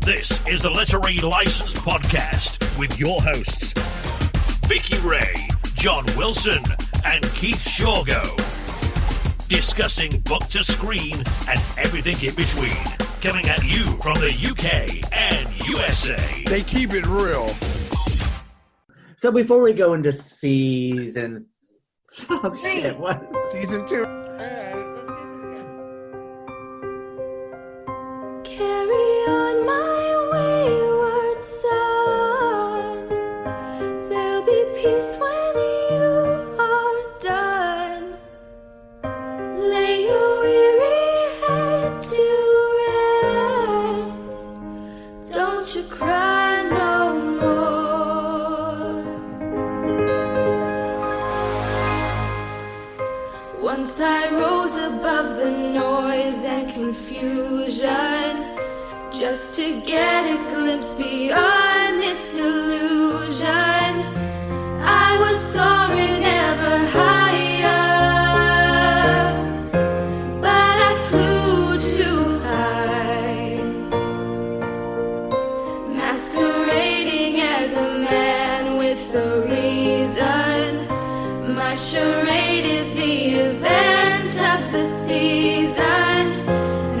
This is the Literary License Podcast with your hosts, Vickie Rae, Jon Wilson, and Keith Chawgo. Discussing book to screen and everything in between. Coming at you from the UK and USA. They keep it real. So before we go into season... Oh, shit, what? Season 2. Carry on my wayward son. There'll be peace when you are done. Lay your weary head to rest. Don't you cry no more. Once I rose above the noise and confusion, just to get a glimpse beyond this illusion. I was soaring ever higher, but I flew too high, masquerading as a man with a reason. My charade is the event of the season.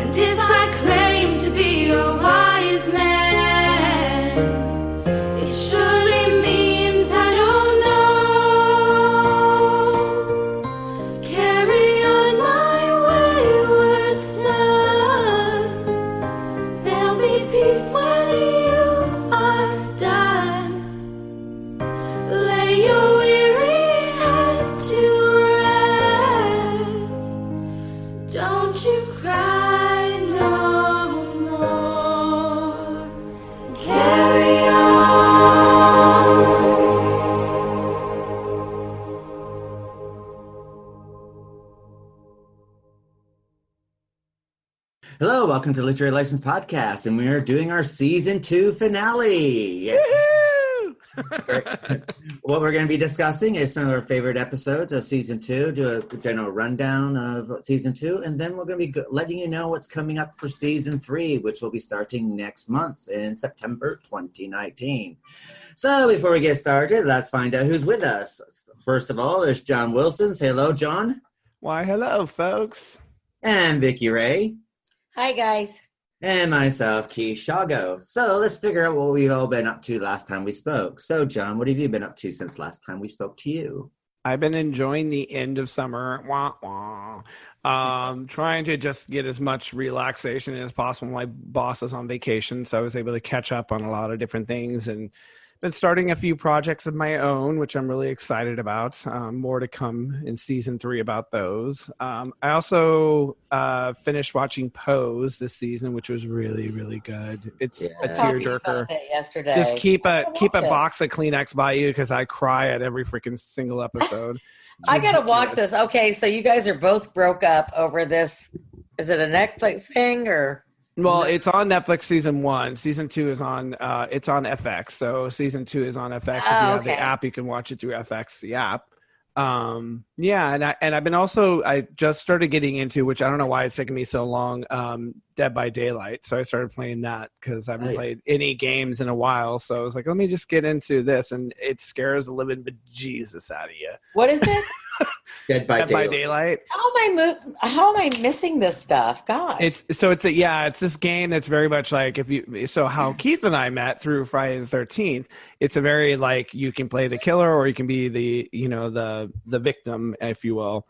And if I claim to be a wise man, it surely means I don't know. Carry on my wayward son. There'll be peace when you are done. Lay your weary head to rest. Don't you cry no more. Carry on. Hello, welcome to Literary License Podcast, and we are doing our season 2 finale. What we're going to be discussing is some of our favorite episodes of season 2, do a general rundown of season 2, and then we're going to be letting you know what's coming up for season 3, which will be starting next month in September 2019. So before we get started, let's find out who's with us. First of all, there's Jon Wilson. Say hello, Jon. Why, hello, folks. And Vickie Rae. Hi, guys. And myself, Keith Chawgo. So let's figure out what we've all been up to last time we spoke. So, Jon, what have you been up to since last time we spoke to you? I've been enjoying the end of summer. Wah, wah. Trying to just get as much relaxation as possible. My boss is on vacation, so I was able to catch up on a lot of different things and been starting a few projects of my own, which I'm really excited about. More to come in season 3 about those. I also finished watching Pose this season, which was really, really good. It's a tearjerker. Yesterday. Just keep a box of Kleenex by you because I cry at every freaking single episode. I gotta watch this. Okay, so you guys are both broke up over this. Is it a Netflix thing or? Well, it's on Netflix season 1. Season 2 is on it's on FX. So season 2 is on FX. If you have the app, you can watch it through FX, the app. Yeah, and I've been I just started getting into, which I don't know why it's taken me so long, Dead by Daylight. So I started playing that because I haven't played any games in a while. So I was like, let me just get into this, and it scares the living bejesus out of you. What is it? Dead by Daylight. How am I missing this stuff? Gosh. It's this game that's very much like how Keith and I met through Friday the 13th. It's a very like you can play the killer or you can be the victim, if you will.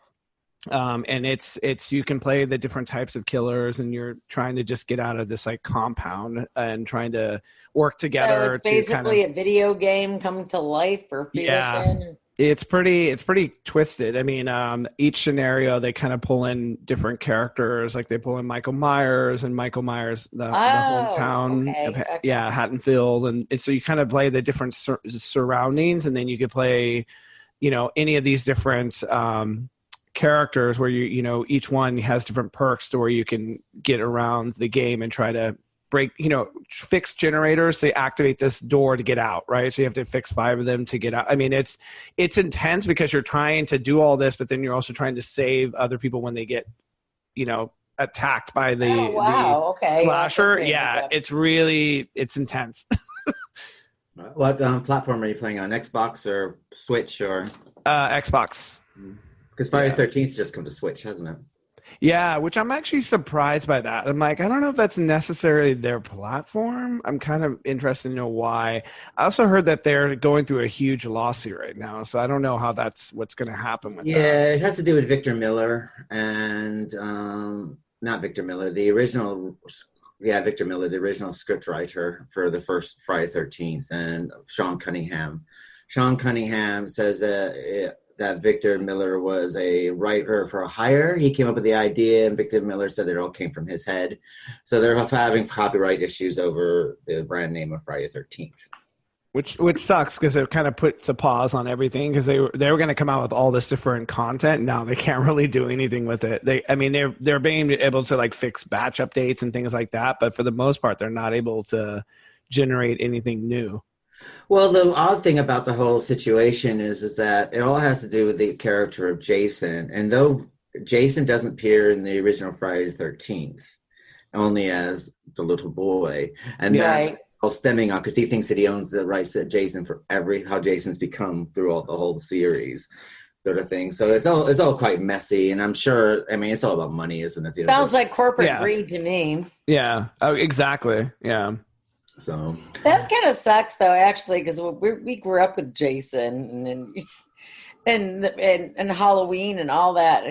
And it's you can play the different types of killers, and you're trying to just get out of this like compound and trying to work together. So it's basically a video game come to life for Peterson. It's pretty twisted. I mean, each scenario they kind of pull in different characters. Like they pull in Michael Myers, the hometown, Haddonfield, and so you kind of play the different surroundings, and then you could play, any of these different characters where each one has different perks to where you can get around the game and try to break, fix generators to activate this door to get out, right? So you have to fix 5 of them to get out. I mean, it's intense because you're trying to do all this, but then you're also trying to save other people when they get, attacked by the Okay. slasher. Yeah, it's intense. What platform are you playing on? Xbox or Switch or Xbox? Because Friday the 13th just come to Switch, hasn't it? Yeah, which I'm actually surprised by that. I'm like, I don't know if that's necessarily their platform. I'm kind of interested to know why. I also heard that they're going through a huge lawsuit right now, so I don't know how what's going to happen with that. Yeah, it has to do with Victor Miller and not Victor Miller, the original. Yeah, Victor Miller, the original scriptwriter for the first Friday the 13th, and Sean Cunningham. Sean Cunningham says that Victor Miller was a writer for hire. He came up with the idea, and Victor Miller said that it all came from his head. So they're having copyright issues over the brand name of Friday the 13th. Which sucks because it kind of puts a pause on everything because they were going to come out with all this different content. Now they can't really do anything with it. They're being able to like fix batch updates and things like that, but for the most part, they're not able to generate anything new. Well, the odd thing about the whole situation is that it all has to do with the character of Jason. And though Jason doesn't appear in the original Friday the 13th, only as the little boy, and that's all stemming on because he thinks that he owns the rights to Jason for how Jason's become throughout the whole series, sort of thing. So it's all quite messy, and I'm sure. I mean, it's all about money, isn't it? Sounds like corporate greed to me. Yeah. Oh, exactly. Yeah. So that kind of sucks, though, actually, because we grew up with Jason and Halloween and all that.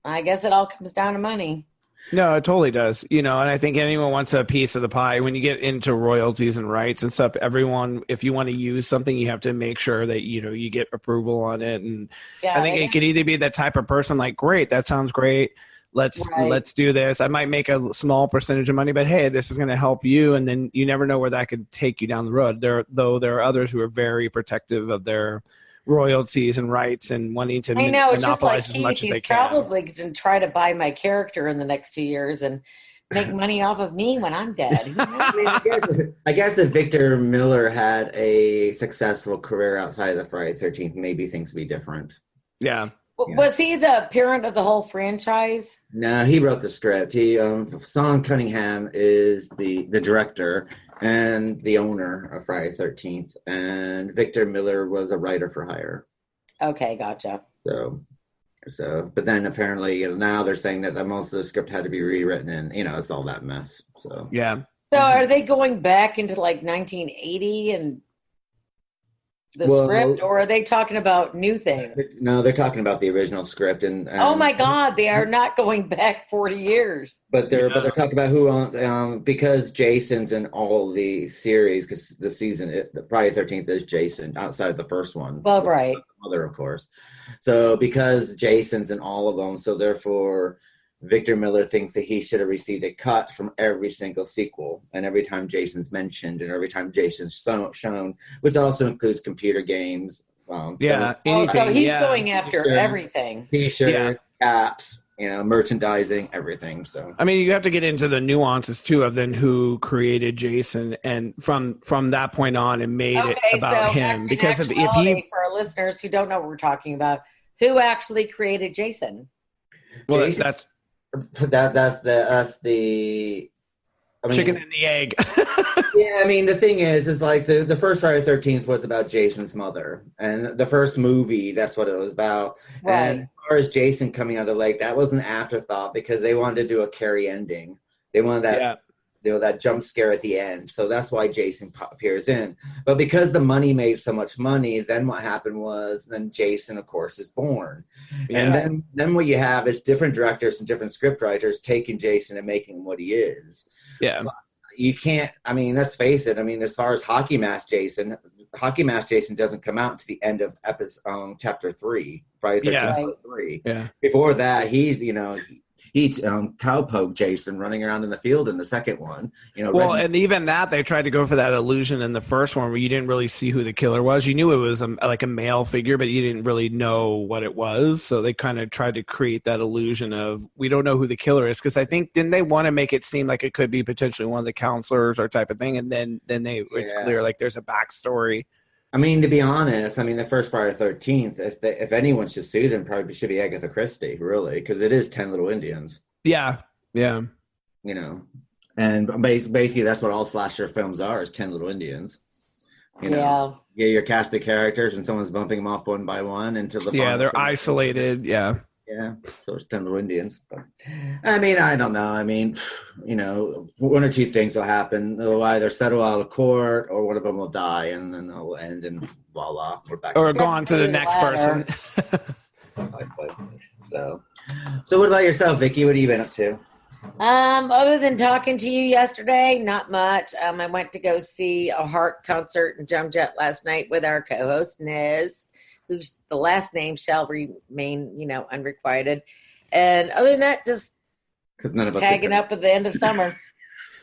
I guess it all comes down to money. No, it totally does. And I think anyone wants a piece of the pie. When you get into royalties and rights and stuff, everyone, if you want to use something, you have to make sure that, you get approval on it. And I think it could either be that type of person like, great, that sounds great. Let's do this. I might make a small percentage of money, but hey, this is going to help you. And then you never know where that could take you down the road. There are others who are very protective of their royalties and rights and wanting to monopolize as much as they can. He's probably going to try to buy my character in the next 2 years and make money off of me when I'm dead. I guess if Victor Miller had a successful career outside of the Friday the 13th, maybe things would be different. Yeah. Was he the parent of the whole franchise? No, he wrote the script. Sean Cunningham is the director and the owner of Friday the 13th, and Victor Miller was a writer for hire. Okay, gotcha. So, but then apparently now they're saying that most of the script had to be rewritten, and it's all that mess. So yeah. So are they going back into like 1980 and script, or are they talking about new things? No, they're talking about the original script, and oh my God, they are not going back 40 years. But they're talking about who owned because Jason's in all the series because the season Friday the 13th is Jason outside of the first one. Well, right, mother of course. So because Jason's in all of them, so therefore Victor Miller thinks that he should have received a cut from every single sequel, and every time Jason's mentioned, and every time Jason's shown, which also includes computer games. So he's going after everything. T-shirts, caps, merchandising, everything. So I mean, you have to get into the nuances too of then who created Jason, and from that point on, and made it about him. Because if he, for our listeners who don't know what we're talking about, who actually created Jason? Well, Jason, that's the chicken and the egg. Yeah, I mean, the thing is like the first Friday the 13th was about Jason's mother, and the first movie, that's what it was about. Right. And as far as Jason coming out of the lake, that was an afterthought because they wanted to do a Carrie ending. They wanted that. That jump scare at the end. So that's why Jason appears in. But because the money made so much money, then what happened was then Jason, of course, is born. Yeah. And then what you have is different directors and different script writers taking Jason and making him what he is. Yeah. But you can't, let's face it. As far as Hockey Mask Jason doesn't come out to the end of episode chapter 3, Friday the 13th, 3. Yeah. Before that, he's, he cowpoke Jason running around in the field in the second one. And even that, they tried to go for that illusion in the first one where you didn't really see who the killer was. You knew it was like a male figure, but you didn't really know what it was. So they kind of tried to create that illusion of we don't know who the killer is, because I think didn't they want to make it seem like it could be potentially one of the counselors or type of thing, and then it's clear like there's a backstory. To be honest, the first Friday the 13th, if anyone should sue them, probably should be Agatha Christie, really, because it is 10 Little Indians. Yeah, Yeah. You know, and basically that's what all slasher films are, is 10 little Indians. You know, yeah, your cast of characters and someone's bumping them off one by one until the final they're film. isolated. Yeah. Yeah, so it's 10 little Indians. But, I mean, I don't know. I mean, you know, one or two things will happen. They'll either settle out of court or one of them will die, and then it'll end, and voila, we're back. Or go on to the next person. So what about yourself, Vicki? What have you been up to? Other than talking to you yesterday, not much. I went to go see a Heart concert in Jump Jet last night with our co-host Nez, whose the last name shall remain, unrequited. And other than that, just none of us tagging up at the end of summer.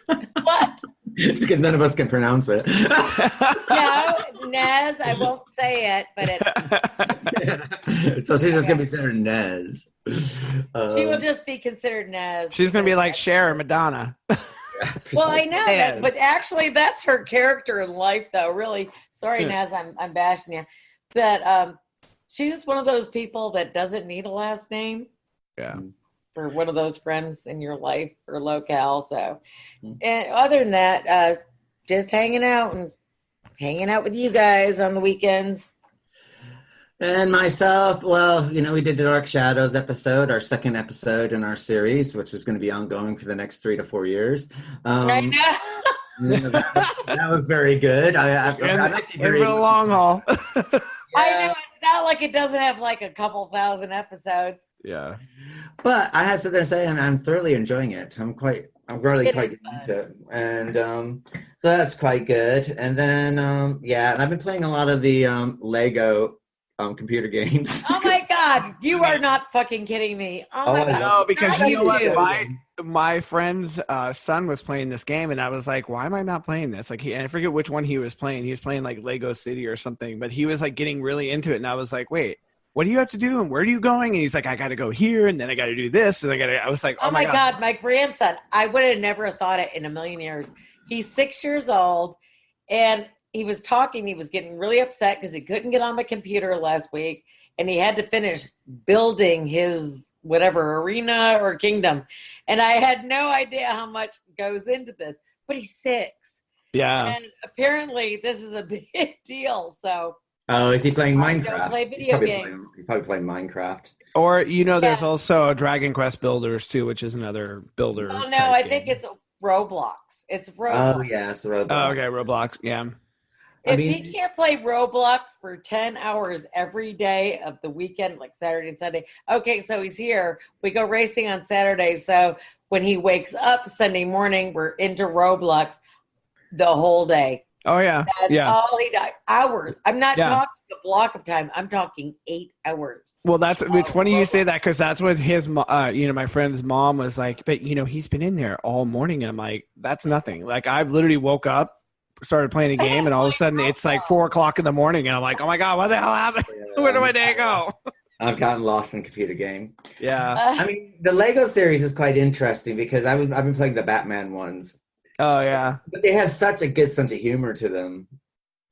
What? Because none of us can pronounce it. No, Nez, I won't say it, but it. So she's just going to be considered Nez. She will just be considered Nez. She's going to be like Cher or Madonna. Well, I know that, but actually that's her character in life, though, really. Sorry, Nez, I'm bashing you. But she's just one of those people that doesn't need a last name. Yeah. For one of those friends in your life or locale. So, and other than that, just hanging out with you guys on the weekends. And myself, well, we did the Dark Shadows episode, our second episode in our series, which is going to be ongoing for the next 3 to 4 years. I know. that was very good. I'm actually very for the long haul. I know, it's not like it doesn't have like a couple thousand episodes. Yeah. But I have something to say, and I'm thoroughly enjoying it. I'm really quite into it. And so that's quite good. And then, and I've been playing a lot of the Lego computer games. Oh my God, you are not fucking kidding me. Oh my God. No, because you know what? My friend's son was playing this game, and I was like, why am I not playing this? Like, and I forget which one he was playing. He was playing like Lego City or something, but he was like getting really into it. And I was like, wait, what do you have to do? And where are you going? And he's like, I got to go here. And then I got to do this. And I was like, oh my God, my grandson, I would have never thought it in a million years. He's 6 years old, and he was talking. He was getting really upset because he couldn't get on the computer last week, and he had to finish building his whatever arena or kingdom. And I had no idea how much goes into this, but he's 6. Yeah. And apparently this is a big deal. So. Oh, is he playing Minecraft? Don't play video games. He's probably playing Minecraft. Or, there's also Dragon Quest Builders too, which is another builder. Oh, no, I think it's Roblox. It's Roblox. Oh, yes, Roblox. Oh, okay, Roblox, yeah. If he can't play Roblox for 10 hours every day of the weekend, like Saturday and Sunday, okay, so he's here. We go racing on Saturday. So when he wakes up Sunday morning, we're into Roblox the whole day. Oh, yeah. That's all he does. Hours. I'm not talking a block of time. I'm talking 8 hours. Well, it's funny you say that, because that's what his, my friend's mom was like, but, he's been in there all morning. I'm like, that's nothing. Like, I've literally woke up, started playing a game, and all of a sudden it's like 4:00 in the morning, and I'm like, oh my God, what the hell happened? Where did my day go? I've gotten lost in computer game. Yeah. I mean, the Lego series is quite interesting because I've been playing the Batman ones. Oh yeah. But they have such a good sense of humor to them.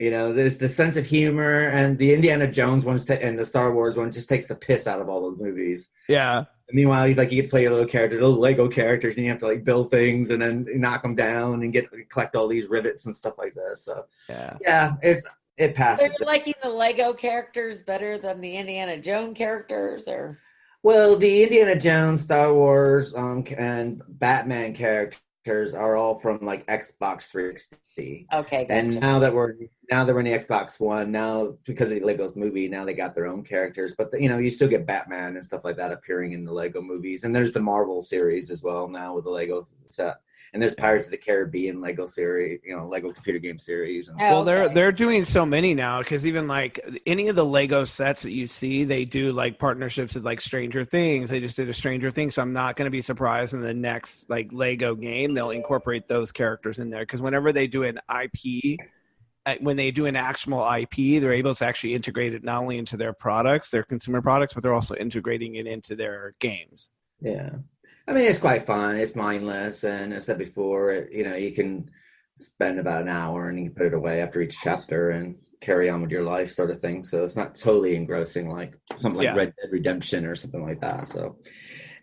There's the sense of humor, and the Indiana Jones ones and the Star Wars one just takes the piss out of all those movies. Yeah. Meanwhile, you get to play little Lego characters, and you have to like build things and then knock them down and collect all these rivets and stuff like this. So it passes. So you're liking the Lego characters better than the Indiana Jones characters, or? Well, the Indiana Jones, Star Wars, and Batman characters are all from like Xbox 360. Okay, gotcha. And now that we're in the Xbox One, now because of the Lego's movie, now they got their own characters. But you still get Batman and stuff like that appearing in the Lego movies, and there's the Marvel series as well now with the Lego set. And there's Pirates of the Caribbean Lego series, Lego computer game series. Well, they're doing so many now, because even like any of the Lego sets that you see, they do like partnerships with like Stranger Things. They just did a Stranger Things, so I'm not going to be surprised in the next like Lego game they'll incorporate those characters in there, because whenever they do an IP, when they do an actual IP, they're able to actually integrate it not only into their products, their consumer products, but they're also integrating it into their games. Yeah. I mean, it's quite fun. It's mindless, and as I said before, you can spend about an hour and you can put it away after each chapter and carry on with your life, sort of thing. So it's not totally engrossing like something like Red Dead Redemption or something like that. So,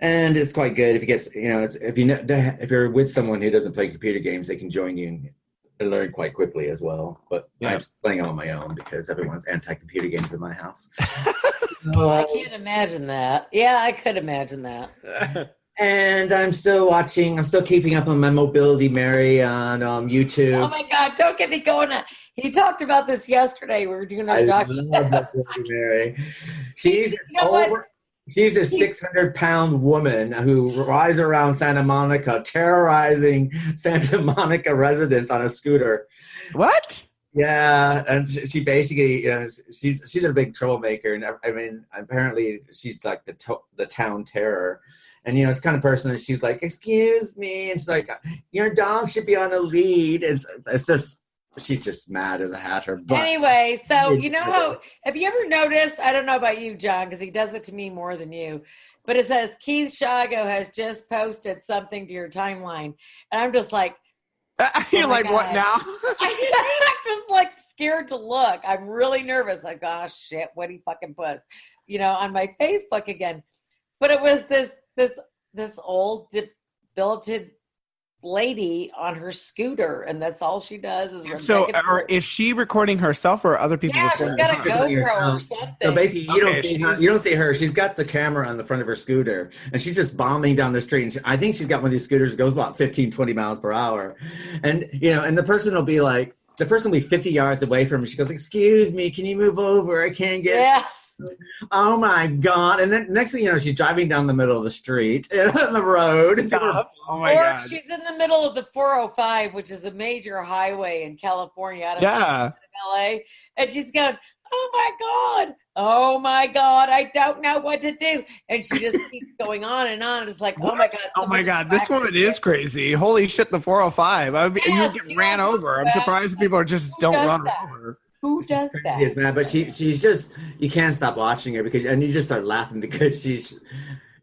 And it's quite good if you get, if you're with someone who doesn't play computer games, they can join you and learn quite quickly as well. But I'm just playing on my own because everyone's anti-computer games in my house. I can't imagine that. Yeah, I could imagine that. And I'm still keeping up on my Mobility Mary on YouTube. Oh my God, don't get me going on. He talked about this yesterday. We were doing our documentary. I love Mobility Mary. She's She's a 600-pound woman who rides around Santa Monica, terrorizing Santa Monica residents on a scooter. What? Yeah, and she basically, she's a big troublemaker, and I mean, apparently she's like the town terror. And it's kind of person that she's like, "Excuse me," and she's like, "Your dog should be on a lead." And it's just. She's just mad as a hatter. But anyway, so how, have you ever noticed, I don't know about you, John, because he does it to me more than you, but it says Keith Chawgo has just posted something to your timeline. And I'm just like, you're like, God. What now? I'm just like scared to look. I'm really nervous. Like, oh shit, what he fucking puts, on my Facebook again. But it was this old debilitated lady on her scooter, and that's all she does is so is she recording herself or other people? Yeah, she's got a GoPro or something. So basically you don't see her. She's got the camera on the front of her scooter, and she's just bombing down the street, and I think she's got one of these scooters that goes about 15-20 miles per hour, and and the person will be 50 yards away from her. She goes, "Excuse me, can you move over? I can't get Oh my God. And then next thing you know, she's driving down the middle of the street on the road. Oh my God. She's in the middle of the 405, which is a major highway in California out of LA. And she's going, oh my God, I don't know what to do. And she just keeps going on and on. It's like, oh my God. This woman is crazy. Holy shit, the 405. You get ran over. I'm surprised people just don't run over. Who does that? Yes, man. But she's just, you can't stop watching her and you just start laughing because she's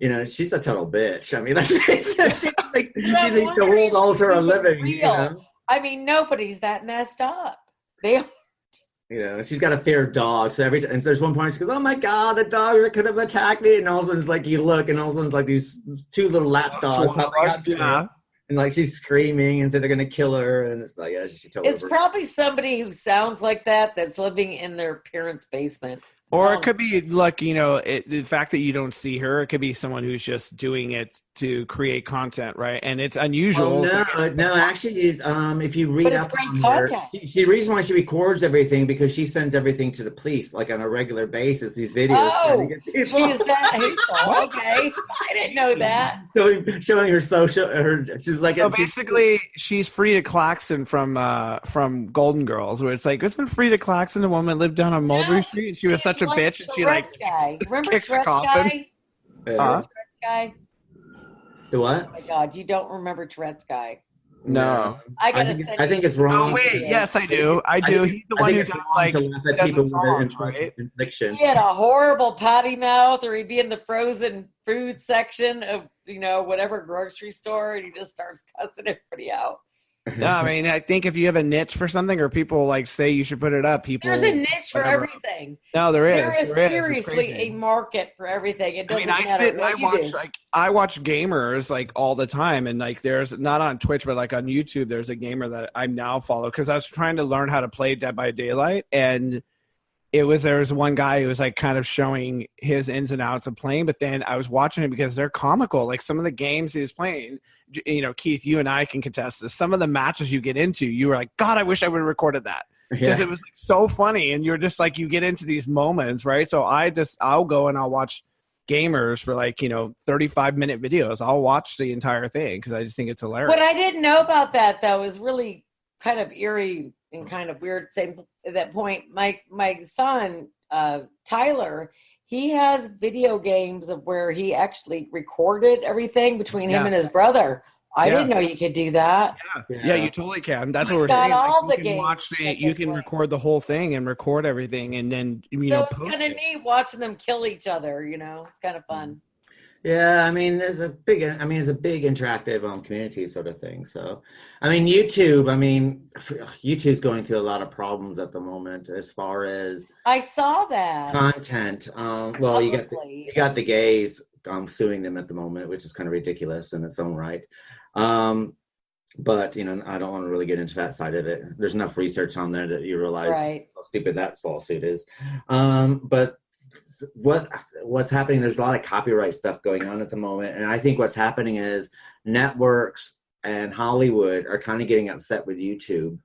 a total bitch. I mean, let's face it. She thinks the world owes her a living. I mean, nobody's that messed up. She's got a fear of dogs. So and there's one point she goes, "Oh my God, the dog that could have attacked me!" And all of a sudden, it's like you look, and all of a sudden, it's like these two little lap dogs popping out to her. And she's screaming and said they're gonna kill her, and it's like, she totally. It's probably somebody who sounds like that's living in their parents' basement. Or it could be the fact that you don't see her. It could be someone who's just doing it to create content, right? And it's unusual. No, actually, if you read up on her, the reason why she records everything because she sends everything to the police on a regular basis. These videos. Oh, she is that hateful. Okay, I didn't know that. Showing her social. She's like. So basically, she's Frida Claxton from Golden Girls, where it's like, isn't Frida Claxton the woman that lived down on Mulberry Street? She was such a bitch, and she remember kicks a coffin. Tourette's guy? The what? Oh my God, you don't remember Tourette's guy? No. I think it's wrong. Oh wait, yes, I do. He's the one who does people songs, right? Infliction. He had a horrible potty mouth, or he'd be in the frozen food section of whatever grocery store, and he just starts cussing everybody out. No, I mean, I think if you have a niche for something, or people say you should put it up, there's a niche for everything. No, there is. There is seriously a market for everything. It doesn't matter what you do. I watch gamers all the time, and there's not on Twitch, but on YouTube, there's a gamer that I now follow because I was trying to learn how to play Dead by Daylight, and there was one guy who was kind of showing his ins and outs of playing, but then I was watching it because they're comical. Some of the games he was playing, Keith, you and I can contest this. Some of the matches you get into, you were like, God, I wish I would have recorded that because it was so funny. And you're just you get into these moments, right? So I'll go and I'll watch gamers for 35-minute videos. I'll watch the entire thing because I just think it's hilarious. What I didn't know about that though is really kind of eerie and kind of weird. Same at that point, my son Tyler, he has video games of where he actually recorded everything between him and his brother. I didn't know you could do that. Yeah, you totally can. That's what we're got saying. all the games. You can record the whole thing and record everything, and then so it's kind of neat watching them kill each other. It's kind of fun. Yeah, I mean, it's a big interactive community sort of thing. So, YouTube's going through a lot of problems at the moment as far as I saw that content. You got the gays suing them at the moment, which is kind of ridiculous in its own right. But, I don't want to really get into that side of it. There's enough research on there that you realize how stupid that lawsuit is. But what's happening, there's a lot of copyright stuff going on at the moment. And I think what's happening is networks and Hollywood are kind of getting upset with YouTube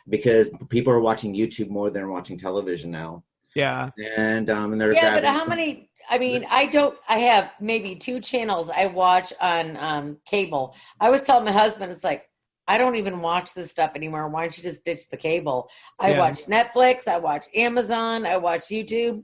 because people are watching YouTube more than watching television now. Yeah. And they're but how many? I mean, I have maybe 2 channels I watch on cable. I was telling my husband, it's like, I don't even watch this stuff anymore. Why don't you just ditch the cable? I watch Netflix, I watch Amazon, I watch YouTube.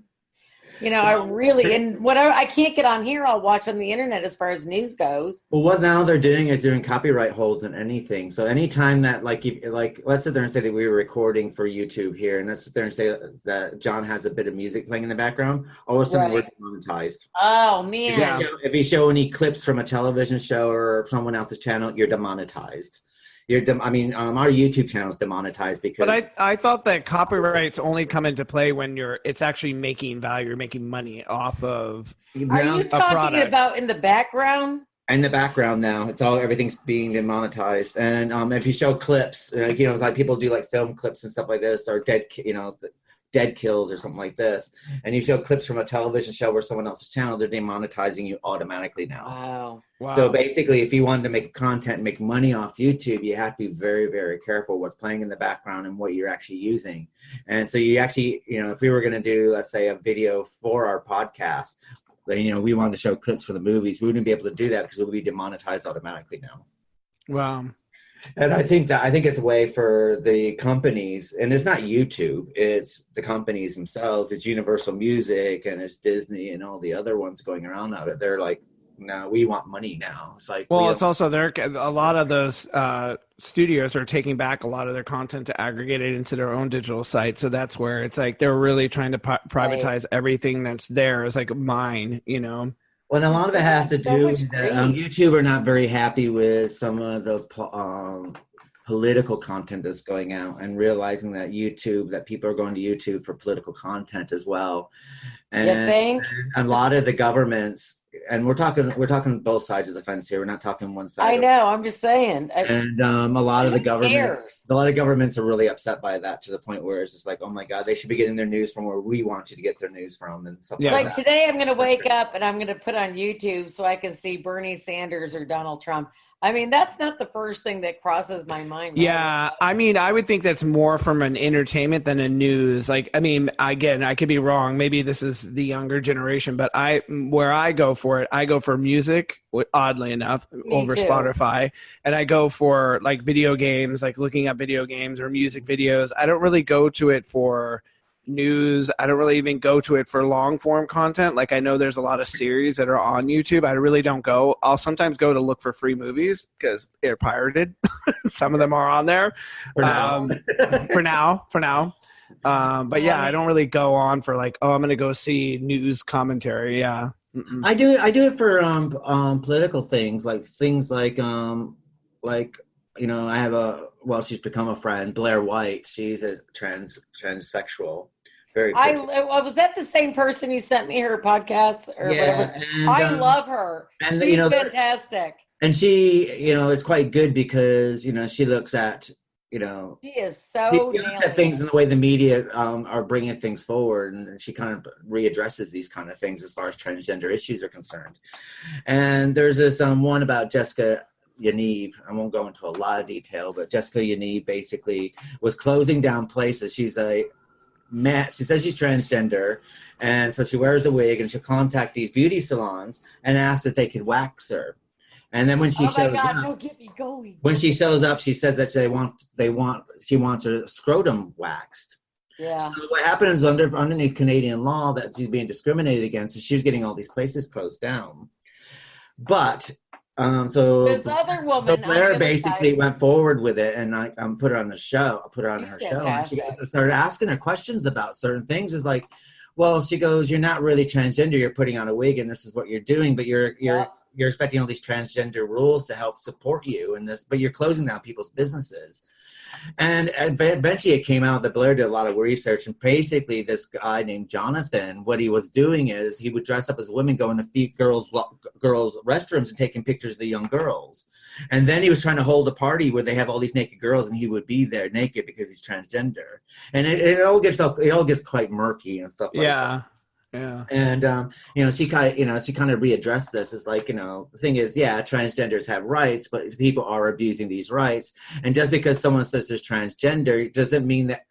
And whatever I can't get on here, I'll watch on the internet as far as news goes. Well, what now they're doing is doing copyright holds on anything. So anytime that let's sit there and say that we were recording for YouTube here, and let's sit there and say that John has a bit of music playing in the background, all of a sudden we're demonetized. Oh man! If you show any clips from a television show or someone else's channel, you're demonetized. Our YouTube channel is demonetized because. But I thought that copyrights only come into play when it's actually making value, you're making money off of. Are you talking about in the background? In the background now, everything's being demonetized, and if you show clips, like people do like film clips and stuff like this, or dead kills or something like this, and you show clips from a television show or someone else's channel, they're demonetizing you automatically now. Wow. So basically, if you wanted to make content and make money off YouTube, you have to be very, very careful what's playing in the background and what you're actually using. And so you actually, if we were going to do, let's say, a video for our podcast, then, we wanted to show clips for the movies, we wouldn't be able to do that because it would be demonetized automatically now. Wow. And I think it's a way for the companies, and it's not YouTube, it's the companies themselves. It's Universal Music and it's Disney and all the other ones going around now that they're like, no, we want money now. It's like, it's also a lot of those studios are taking back a lot of their content to aggregate it into their own digital site. So that's where it's like they're really trying to privatize everything that's there. It's like mine, Well, and a lot of it has to do with that YouTube are not very happy with some of the political content that's going out, and realizing that people are going to YouTube for political content as well. And you think? A lot of the governments, and we're talking both sides of the fence here. We're not talking one side. I know. I'm just saying. And a lot of the governments are really upset by that, to the point where it's just like, oh my God, they should be getting their news from where we want you to get their news from, and stuff like that. Today, I'm going to wake up and I'm going to put on YouTube so I can see Bernie Sanders or Donald Trump. I mean, that's not the first thing that crosses my mind. Right? Yeah, I mean, I would think that's more from an entertainment than a news. Like, I mean, again, I could be wrong. Maybe this is the younger generation, but where I go for it, I go for music, oddly enough, over Spotify. And I go for like video games, like looking up video games or music videos. I don't really go to it for news. I don't really even go to it for long form content. Like, I know there's a lot of series that are on YouTube. I really don't go. I'll sometimes go to look for free movies because they're pirated. Some of them are on there for now. But yeah, I don't really go on for like, I'm going to go see news commentary. Yeah. Mm-mm. I do it for political things like I have she's become a friend, Blair White. She's a transsexual. Very was that the same person you sent me her podcast or whatever? And, I love her. And she's fantastic. And she, it's quite good because, she looks at, she is so she looks at things in the way the media are bringing things forward, and she kind of readdresses these kind of things as far as transgender issues are concerned. And there's this one about Jessica Yaniv. I won't go into a lot of detail, but Jessica Yaniv basically was closing down places. She says she's transgender, and so she wears a wig, and she'll contact these beauty salons and ask if they could wax her. And then when she shows up, don't get me going. When she shows up, she says that she wants her scrotum waxed. Yeah. So what happens underneath Canadian law that she's being discriminated against is she's getting all these places closed down. But so this other woman, Blair basically went forward with it, and I put her on the show. I put her on her show, and she started asking her questions about certain things. Is like, well, she goes, "You're not really transgender. You're putting on a wig, and this is what you're doing. But you're expecting all these transgender rules to help support you in this, but you're closing down people's businesses." And eventually it came out that Blair did a lot of research, and basically this guy named Jonathan, what he was doing is he would dress up as women, go in the girls' restrooms and taking pictures of the young girls. And then he was trying to hold a party where they have all these naked girls, and he would be there naked because he's transgender. And it all gets quite murky and stuff like that. Yeah. And she kind of readdressed this. Is like, the thing is, transgenders have rights, but people are abusing these rights. And just because someone says they're transgender doesn't mean that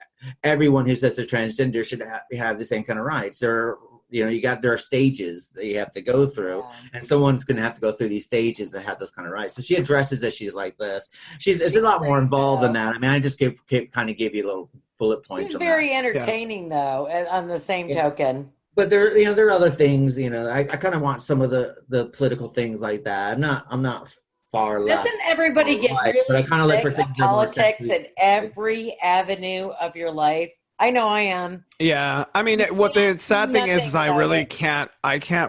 everyone who says they're transgender should have the same kind of rights. There are stages that you have to go through, and someone's going to have to go through these stages that have those kind of rights. So she addresses issues like this. It's a lot more involved than that. I mean, I just gave you a little bullet points. She's very entertaining, though. On the same token. But there are other things. I kind of want some of the political things like that. I'm not far left. Doesn't everybody get really but I kind of like for things politics in every avenue of your life? I know I am. Yeah, I mean, what the sad thing is I really can't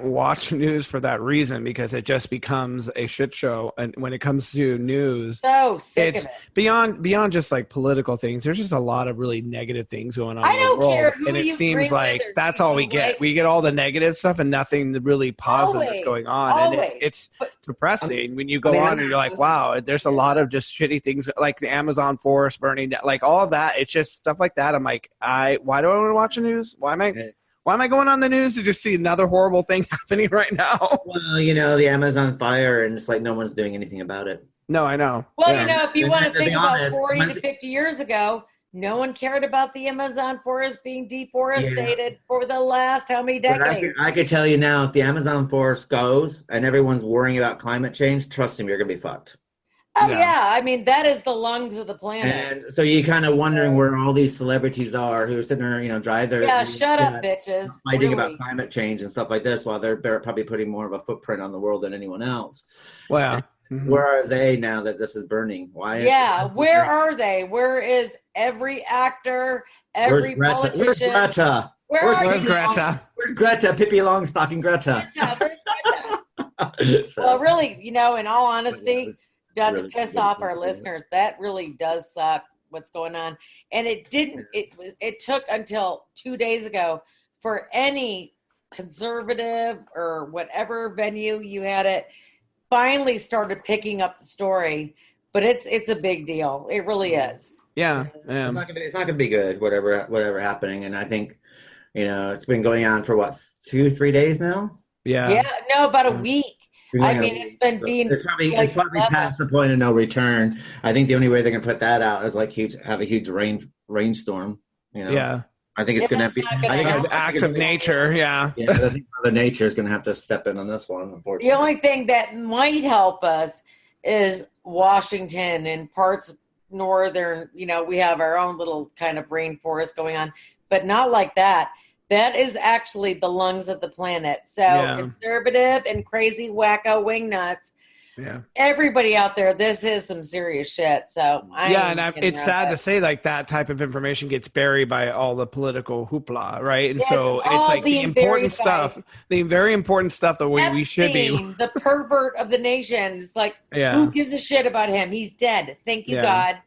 watch news for that reason, because it just becomes a shit show. And when it comes to news, so sick it's of it. beyond just like political things. There's just a lot of really negative things going on. I don't in the world, care who and it you seems agree like with, that's all we get. like, We get all the negative stuff and nothing really positive that's going on, and it's depressing when you go on and you're like, wow, there's a lot of just shitty things, like the Amazon forest burning, like all of that. It's just stuff like that. I'm like, why do I want to watch the news? Why am I going on the news to just see another horrible thing happening right now? Well, the Amazon fire, and it's like no one's doing anything about it. No, I know. Well, if you want to think about 40 to 50 years ago, no one cared about the Amazon forest being deforested for the last how many decades? I could tell you now, if the Amazon forest goes and everyone's worrying about climate change, trust me, you're going to be fucked. Oh, yeah. I mean, that is the lungs of the planet. And so you're kind of wondering where all these celebrities are who are sitting there, drive their... Yeah, shut up, bitches. Fighting about climate change and stuff like this, while they're probably putting more of a footprint on the world than anyone else. Wow. Mm-hmm. Where are they now that this is burning? Why? Yeah, where are they? Where is every actor, every politician? Where's Greta? Where's Greta? Where's Greta? Pippi Longstocking Greta. Well, really, in all honesty... Not to piss off our listeners, that really does suck what's going on. And it took until 2 days ago for any conservative or whatever venue you had it finally started picking up the story. But it's a big deal. It really is. Yeah. It's not gonna be good, whatever happening. And I think, it's been going on for 2-3 days now. Yeah. Yeah, no, about a week. I mean, it's been being... It's probably past the point of no return. I think the only way they're going to put that out is like have a huge rainstorm. Yeah. I think it's going to be... an act of nature, yeah. Yeah, I think Mother Nature is going to have to step in on this one, unfortunately. The only thing that might help us is Washington and parts northern, we have our own little kind of rainforest going on, but not like that. That is actually the lungs of the planet. So conservative and crazy wacko wingnuts. Yeah. Everybody out there, this is some serious shit. So it's sad to say like that type of information gets buried by all the political hoopla, right? And so it's like the important stuff, the very important stuff that we should be. The pervert of the nation. It's like, who gives a shit about him? He's dead. Thank you, God.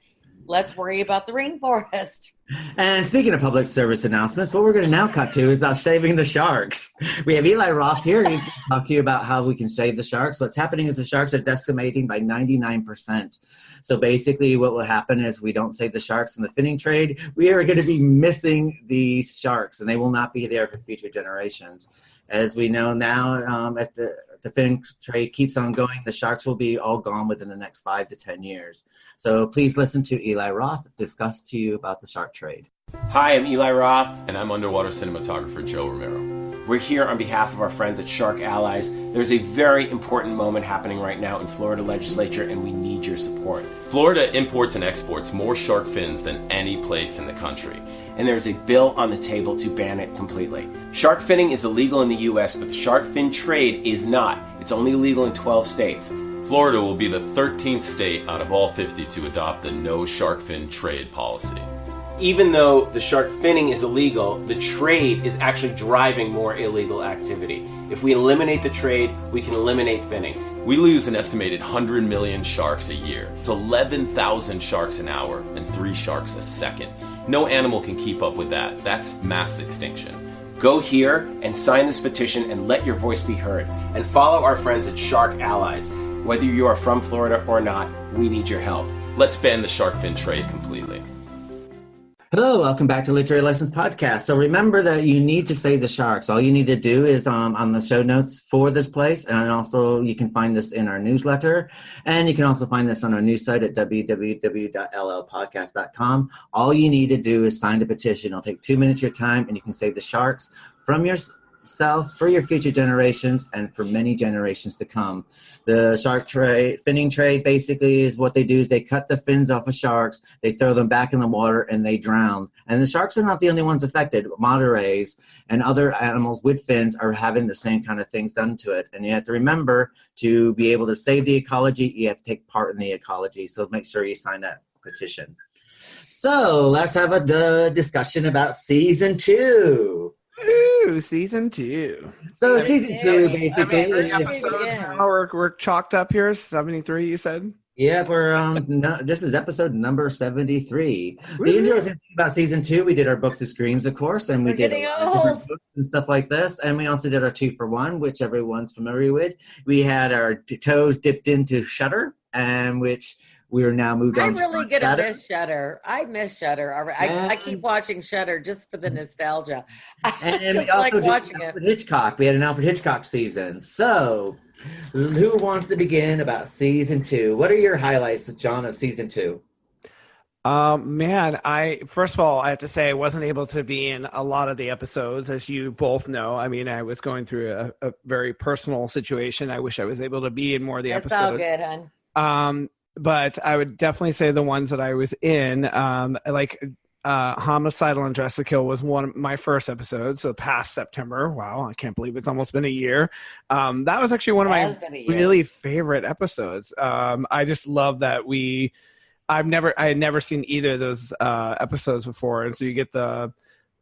Let's worry about the rainforest. And speaking of public service announcements, what we're going to now cut to is about saving the sharks. We have Eli Roth here. He's going to talk to you about how we can save the sharks. What's happening is the sharks are decimating by 99%. So basically what will happen is we don't save the sharks in the finning trade. We are going to be missing these sharks, and they will not be there for future generations. As we know now, if the finning trade keeps on going, the sharks will be all gone within the next 5 to 10 years. So please listen to Eli Roth discuss to you about the shark trade. Hi, I'm Eli Roth. And I'm underwater cinematographer Joe Romero. We're here on behalf of our friends at Shark Allies. There's a very important moment happening right now in Florida legislature, and we need your support. Florida imports and exports more shark fins than any place in the country. And there's a bill on the table to ban it completely. Shark finning is illegal in the U.S., but the shark fin trade is not. It's only illegal in 12 states. Florida will be the 13th state out of all 50 to adopt the no shark fin trade policy. Even though the shark finning is illegal, the trade is actually driving more illegal activity. If we eliminate the trade, we can eliminate finning. We lose an estimated 100 million sharks a year. It's 11,000 sharks an hour and 3 sharks a second. No animal can keep up with that. That's mass extinction. Go here and sign this petition and let your voice be heard. And follow our friends at Shark Allies. Whether you are from Florida or not, we need your help. Let's ban the shark fin trade completely. Hello, welcome back to Literary License Podcast. So remember that you need to save the sharks. All you need to do is on the show notes for this place, and also you can find this in our newsletter, and you can also find this on our news site at www.llpodcast.com. All you need to do is sign the petition. It'll take 2 minutes of your time, and you can save the sharks from yourself, for your future generations, and for many generations to come. The shark trade, finning trade, basically is what they do is they cut the fins off of sharks, they throw them back in the water, and they drown. And the sharks are not the only ones affected. Manta rays and other animals with fins are having the same kind of things done to it. And you have to remember, to be able to save the ecology, you have to take part in the ecology. So make sure you sign that petition. So let's have a discussion about season 2. Ooh, season 2. So season 2, basically. We're chalked up here. 73, you said? Yeah, this is episode number 73. The interesting thing about season 2, we did our books of screams, of course, and we did different books and stuff like this, and we also did our 2-for-1, which everyone's familiar with. We had our toes dipped into Shudder, and which we are now moved on. I'm really gonna miss Shudder. I miss Shudder. I keep watching Shudder just for the nostalgia. And just we also like did watching Alfred Hitchcock. We had an Alfred Hitchcock season. So, who wants to begin about season 2? What are your highlights, John, of season 2? Man, first of all, I have to say I wasn't able to be in a lot of the episodes, as you both know. I mean, I was going through a very personal situation. I wish I was able to be in more of the episodes. That's all good, hon. But I would definitely say the ones that I was in, Homicidal and Dress to Kill was one of my first episodes, so past September. Wow, I can't believe it's almost been a year. That was actually one of my really favorite episodes. I just love that I had never seen either of those episodes before, and so you get the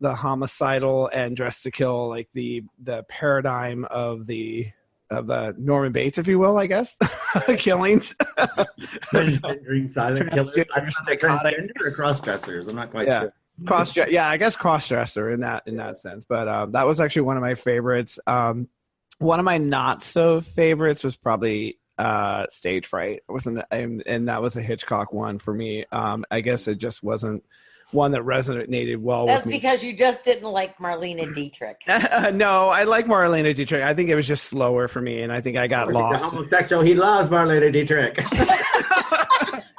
Homicidal and Dress to Kill, like the paradigm of the Norman Bates, if you will, I guess, killings. Silent killers. I don't know if they're transgender or cross-dressers. I'm not quite sure. I guess cross-dresser in that sense. But that was actually one of my favorites. One of my not so favorites was probably Stage Fright. And that was a Hitchcock one for me. I guess it just wasn't one that resonated well with me. That's because you just didn't like Marlene Dietrich. No, I like Marlene Dietrich. I think it was just slower for me, and I think I got lost. The homosexual, he loves Marlene Dietrich.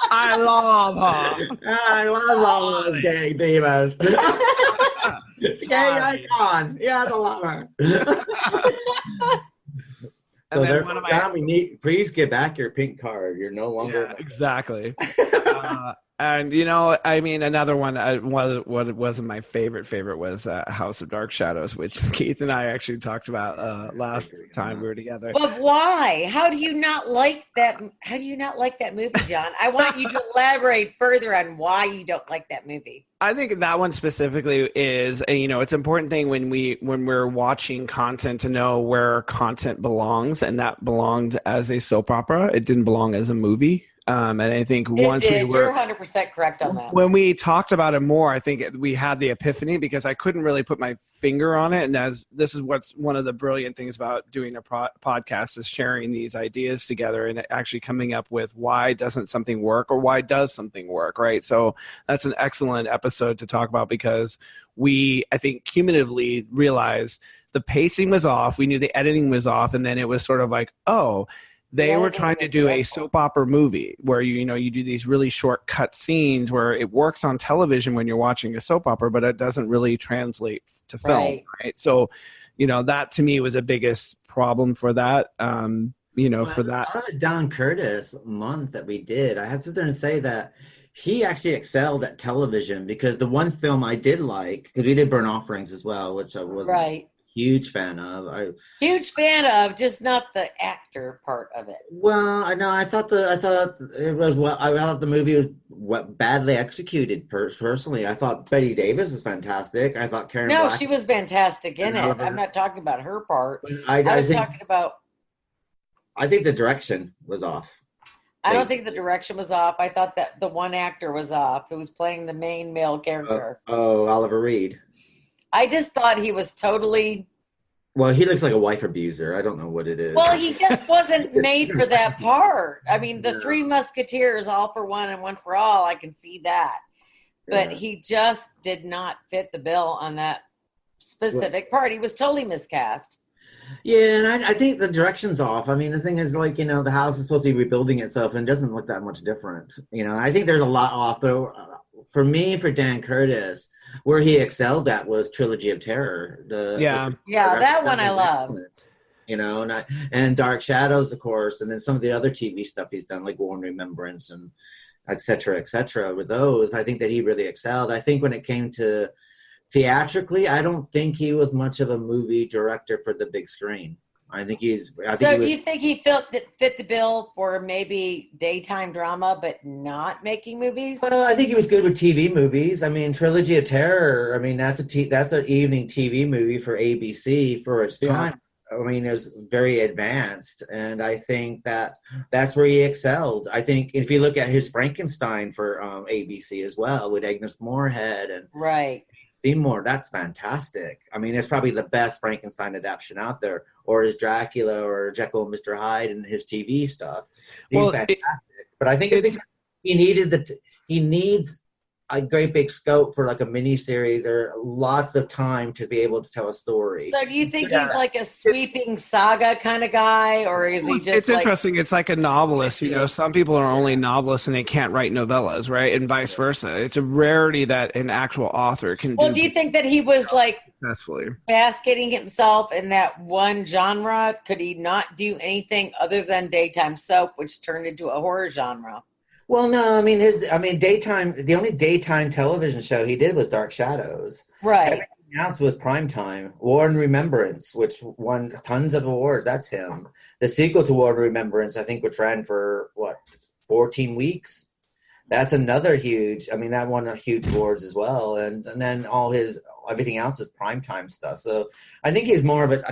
I love her. I love all those gay divas. Gay icon. Yeah, I love her. So therefore, John, please get back your pink card. You're no longer... Yeah, exactly. And, I mean, another one, what wasn't my favorite was House of Dark Shadows, which Keith and I actually talked about last time we were together. But why? How do you not like that? How do you not like that movie, John? I want you to elaborate further on why you don't like that movie. I think that one specifically is, it's an important thing when we're watching content to know where content belongs, and that belonged as a soap opera. It didn't belong as a movie. And I think you're 100% correct on that. When we talked about it more, I think we had the epiphany because I couldn't really put my finger on it. And this is what's one of the brilliant things about doing a podcast is sharing these ideas together and actually coming up with why doesn't something work or why does something work, right? So that's an excellent episode to talk about because I think, cumulatively realized the pacing was off. We knew the editing was off. And then it was sort of like, they were trying to do a soap opera movie where you do these really short cut scenes where it works on television when you're watching a soap opera, but it doesn't really translate to film, right? So, that to me was the biggest problem for that. For that Don Curtis month that we did, I had to sit there and say that he actually excelled at television because the one film I did like, because we did Burn Offerings as well, which I was huge fan of. Huge fan of, just not the actor part of it. Well, I know. I thought it was I thought the movie was badly executed. Personally, I thought Bette Davis was fantastic. I thought Karen. No, Black she was fantastic in it. I'm not talking about her part. I was talking about. I think the direction was off. I don't think the direction was off. I thought that the one actor was off who was playing the main male character. Oliver Reed. I just thought he was totally... Well, he looks like a wife abuser. I don't know what it is. Well, he just wasn't made for that part. I mean, the Three Musketeers, all for one and one for all, I can see that. But he just did not fit the bill on that specific part. He was totally miscast. Yeah, and I think the direction's off. I mean, the thing is, like, you know, the house is supposed to be rebuilding itself and it doesn't look that much different. You know, I think there's a lot off. But for me, for Dan Curtis, where he excelled at was Trilogy of Terror. That one I love. You know, and Dark Shadows, of course, and then some of the other TV stuff he's done, like War and Remembrance and et cetera, with those. I think that he really excelled. I think when it came to theatrically, I don't think he was much of a movie director for the big screen. Do you think he fit the bill for maybe daytime drama, but not making movies? Well, I think he was good with TV movies. I mean, Trilogy of Terror. I mean, that's an evening TV movie for ABC for its time. I mean, it was very advanced, and I think that's where he excelled. I think if you look at his Frankenstein for ABC as well, with Agnes Moorehead and Seymour, that's fantastic. I mean, it's probably the best Frankenstein adaptation out there, or his Dracula or Jekyll and Mr. Hyde and his TV stuff. He's fantastic. But I think he needs a great big scope for like a mini series or lots of time to be able to tell a story. So do you think he's like a sweeping saga kind of guy, or is he just It's interesting. It's like a novelist. You know, some people are only novelists and they can't write novellas, right? And vice versa. It's a rarity that an actual author can do. Well, do you think that he was like successfully basketing himself in that one genre? Could he not do anything other than daytime soap, which turned into a horror genre? Well, no, I mean, the only daytime television show he did was Dark Shadows. Right. Everything else was primetime. War and Remembrance, which won tons of awards. That's him. The sequel to War and Remembrance, I think, which ran for, 14 weeks? That's another huge, that won huge awards as well. And then everything else is primetime stuff. So I think he's more of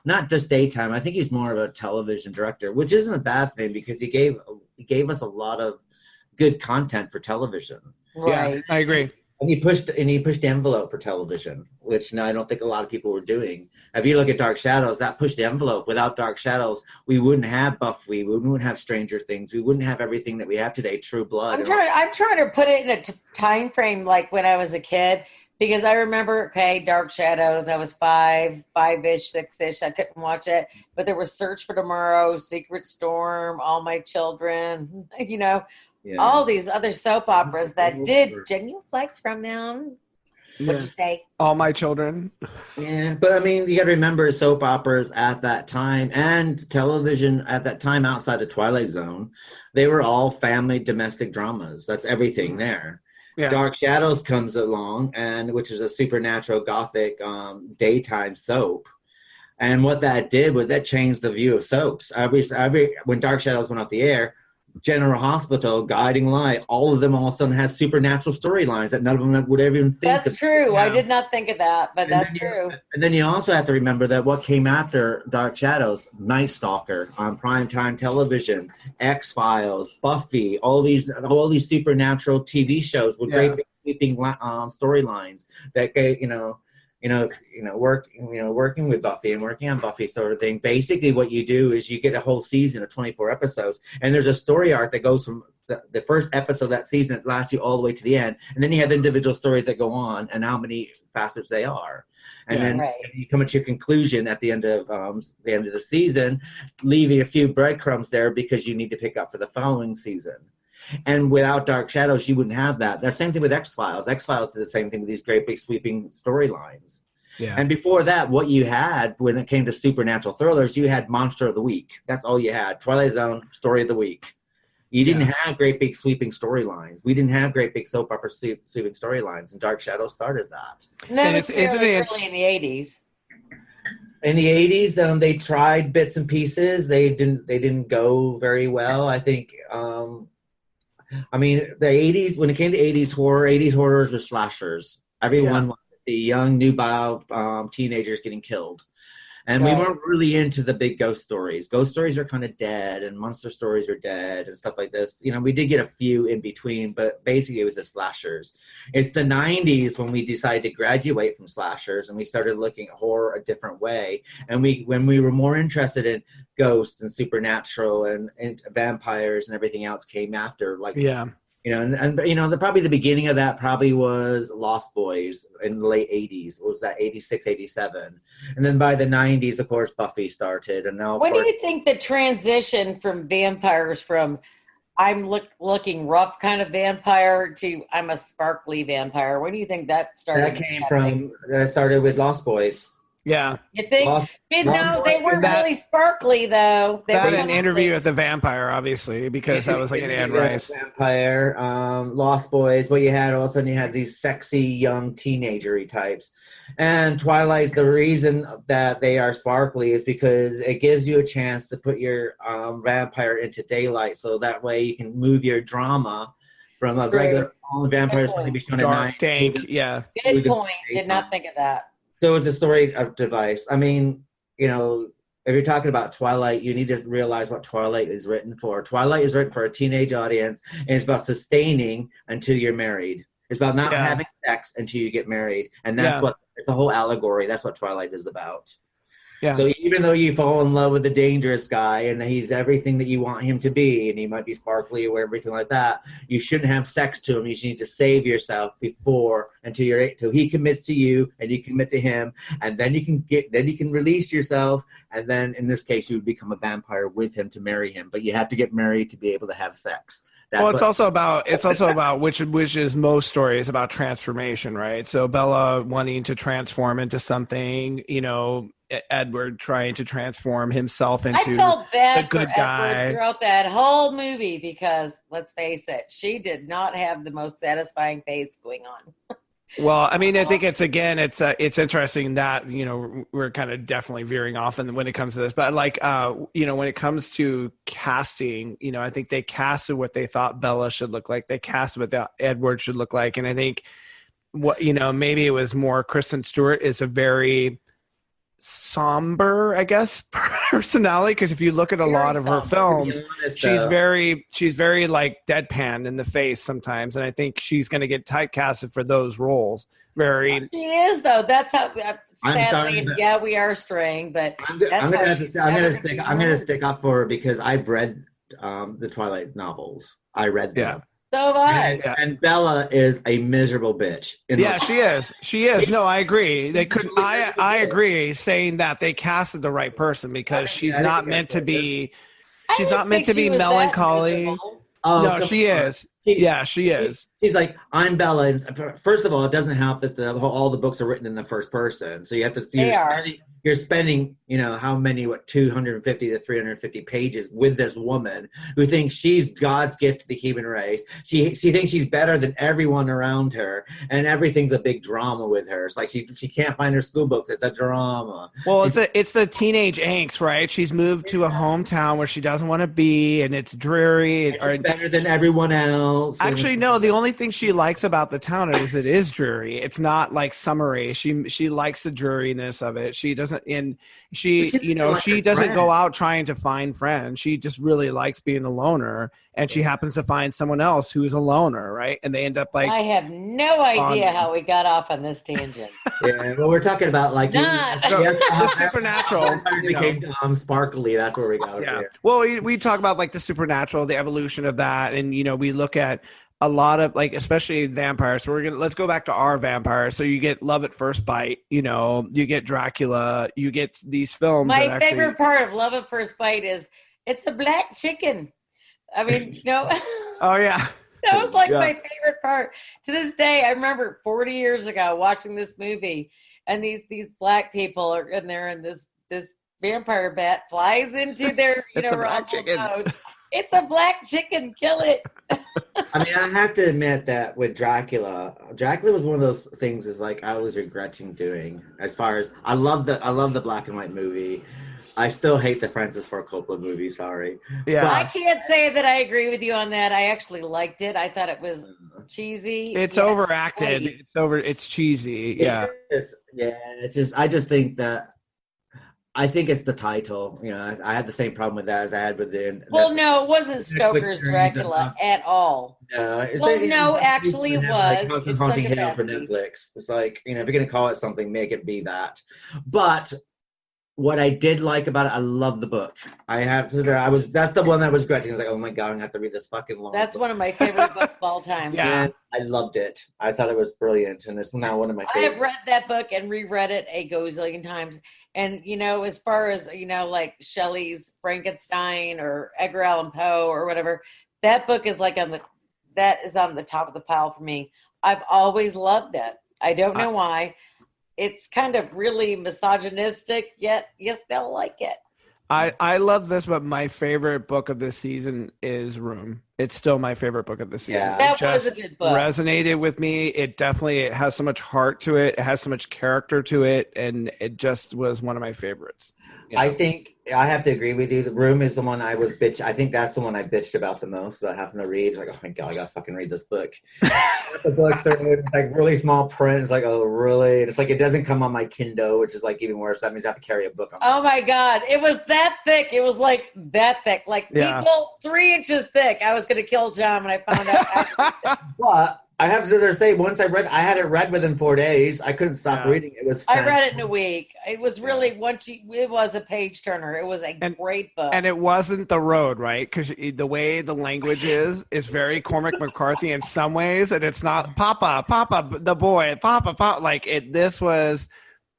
not just daytime. I think he's more of a television director, which isn't a bad thing because he gave us a lot of good content for television. Right. Yeah, I agree. And he pushed the envelope for television, which I don't think a lot of people were doing. If you look at Dark Shadows, that pushed the envelope. Without Dark Shadows, we wouldn't have Buffy, we wouldn't have Stranger Things, we wouldn't have everything that we have today, True Blood. I'm trying to put it in a time frame like when I was a kid, because I remember, Dark Shadows, I was five-ish, six-ish, I couldn't watch it, but there was Search for Tomorrow, Secret Storm, All My Children, all these other soap operas that did genuflect from them. What'd you say? All My Children. Yeah, but you got to remember soap operas at that time and television at that time outside the Twilight Zone, they were all family domestic dramas. That's everything there. Yeah. Dark Shadows comes along, which is a supernatural gothic daytime soap. And what that did was that changed the view of soaps. When Dark Shadows went off the air, General Hospital, Guiding Light, all of them all of a sudden has supernatural storylines that none of them would ever even think. That's true. I did not think of that, but that's true. And then you also have to remember that what came after Dark Shadows, Night Stalker on primetime television, X-Files, Buffy, all these supernatural TV shows with great big sweeping storylines that working with Buffy and working on Buffy sort of thing. Basically what you do is you get a whole season of 24 episodes, and there's a story arc that goes from the first episode of that season that lasts you all the way to the end, and then you have individual stories that go on and how many facets they are. And then you come to your conclusion at the end of the season, leaving a few breadcrumbs there because you need to pick up for the following season. And without Dark Shadows, you wouldn't have that. That's the same thing with X-Files. X-Files did the same thing with these great big sweeping storylines. Yeah. And before that, what you had when it came to supernatural thrillers, you had Monster of the Week. That's all you had. Twilight Zone, Story of the Week. You didn't have great big sweeping storylines. We didn't have great big soap opera sweeping storylines, and Dark Shadows started that. And that was really early in the 80s. In the 80s, they tried bits and pieces. They didn't go very well. I think the 80s, when it came to 80s horrors were slashers. Everyone wanted the young, nubile teenagers getting killed. And we Right. weren't really into the big ghost stories. Ghost stories are kind of dead, and monster stories are dead, and stuff like this. You know, we did get a few in between, but basically it was the slashers. It's the 90s when we decided to graduate from slashers, and we started looking at horror a different way. And when we were more interested in ghosts and supernatural and vampires and everything else came after, like, Yeah. you know, and you know, probably the beginning of that probably was Lost Boys in the late 80s. It was that 86, 87. And then by the 90s, of course, Buffy started. And now, When do you think the transition from vampires from I'm looking rough kind of vampire to I'm a sparkly vampire? When do you think that started? that started with Lost Boys. Yeah. You think? No, they weren't really sparkly though. They That were an interview with a vampire, obviously, because that was like an Anne Rice. Vampire, Lost Boys. But you had all of a sudden you had these sexy young teenager-y types. And Twilight, the reason that they are sparkly is because it gives you a chance to put your vampire into daylight, so that way you can move your drama from a regular vampire is going to be shown at night. Dank, yeah. Good point. Did not think of that. So it's a story of device. I mean, you know, if you're talking about Twilight, you need to realize what Twilight is written for. Twilight is written for a teenage audience, and it's about sustaining until you're married. It's about not having sex until you get married. And that's what, it's a whole allegory. That's what Twilight is about. Yeah. So even though you fall in love with the dangerous guy and he's everything that you want him to be, and he might be sparkly or everything like that, you shouldn't have sex to him. You should need to save yourself until he commits to you and you commit to him, and then you can release yourself, and then in this case you would become a vampire with him to marry him. But you have to get married to be able to have sex. It's also about which is most stories about transformation, right? So Bella wanting to transform into something, you know, Edward trying to transform himself into I felt bad the good for guy Edward throughout that whole movie because let's face it, she did not have the most satisfying face going on. Well, I mean, I think it's interesting that, you know, we're kind of definitely veering off when it comes to this, but like, you know, when it comes to casting, you know, I think they casted what they thought Bella should look like. They casted what Edward should look like. And I think maybe it was more Kristen Stewart is a very somber, I guess, personality, because if you look at a lot of her films, she's very like deadpan in the face sometimes, and I think she's going to get typecasted for those roles. She is, though. That's how sadly, we are straying, but I'm going to stick up for her because I've read the Twilight novels. I read them. Yeah. So have I. And Bella is a miserable bitch. She is. She is. No, I agree. They couldn't. I agree, saying that they casted the right person because she's not meant to be. She's not meant to be melancholy. No, she is. She is. She's like, I'm Bella. And first of all, it doesn't help that all the books are written in the first person, so you have to. You're spending, you know, 250 to 350 pages with this woman who thinks she's God's gift to the human race. She thinks she's better than everyone around her, and everything's a big drama with her. It's like she can't find her school books. It's a drama. Well, it's the teenage angst, right? She's moved to a hometown where she doesn't want to be, and it's dreary. She's better than everyone else. Actually, no. The only thing she likes about the town is it is dreary. It's not like summery. She likes the dreariness of it. She doesn't. And she doesn't go out trying to find friends. She just really likes being a loner, and she happens to find someone else who's a loner, right? And they end up like. I have no idea how we got off on this tangent. Yeah, well, we're talking about like the supernatural became sparkly. That's where we got. Yeah. Well, we talk about like the supernatural, the evolution of that, and you know, we look at a lot of like, especially vampires. So let's go back to our vampires. So you get Love at First Bite, you know, you get Dracula, you get these films. My favorite part of Love at First Bite is it's a black chicken. I mean, you know. Oh yeah. That was like my favorite part. To this day, I remember 40 years ago watching this movie, and these black people are in there, and this vampire bat flies into their boat. It's a black chicken. Kill it. I mean, I have to admit that with Dracula was one of those things is like I was regretting doing. As far as I love the black and white movie. I still hate the Francis Ford Coppola movie. Sorry. Yeah. But I can't say that I agree with you on that. I actually liked it. I thought it was cheesy. It's overacted. It's cheesy. Yeah. It's just I just think that I think it's the title. You know, I had the same problem with that as I had with the. Well, no, it wasn't Stoker's series Dracula at all. No, Well, actually, it was. House of It's Haunting such a Hill for messy. Netflix. It's like, you know, if you're going to call it something, make it be that. But what I did like about it, I love the book. I have to there. That's the one that I was regretting. I was like, oh my god, I'm gonna have to read this fucking long. That's book. one of my favorite books of all time. Yeah. And I loved it. I thought it was brilliant, and it's now one of my I favorites. have read that book and reread it a gazillion times. And, you know, as far as, you know, like Shelley's Frankenstein or Edgar Allan Poe or whatever, that book is like on the top of the pile for me. I've always loved it. I don't know why. It's kind of really misogynistic, yet you still like it. I love this, but my favorite book of this season is Room. It's still my favorite book of the season. Yeah. That It was a just good book. resonated with me. It has so much heart to it. It has so much character to it, and it just was one of my favorites. You know? I think I have to agree with you. The Room is the one I was I think that's the one I bitched about the most, about having to read. It's like, oh my god, I gotta fucking read this book. The book's it's like really small print. It's like, oh really? And it's like it doesn't come on my Kindle, which is like even worse. That means I have to carry a book on. Oh my God. It was that thick. It was like that thick. Like Yeah. people 3 inches thick. I was going to kill John when I found out. But I have to say, once I had it read within 4 days. I couldn't stop Yeah. reading. It was. I read it in a week. It was really it was a page turner. It was a great book. And it wasn't the road, right? Because the way the language is very Cormac McCarthy in some ways, and it's not Papa, the boy, Papa. Like this was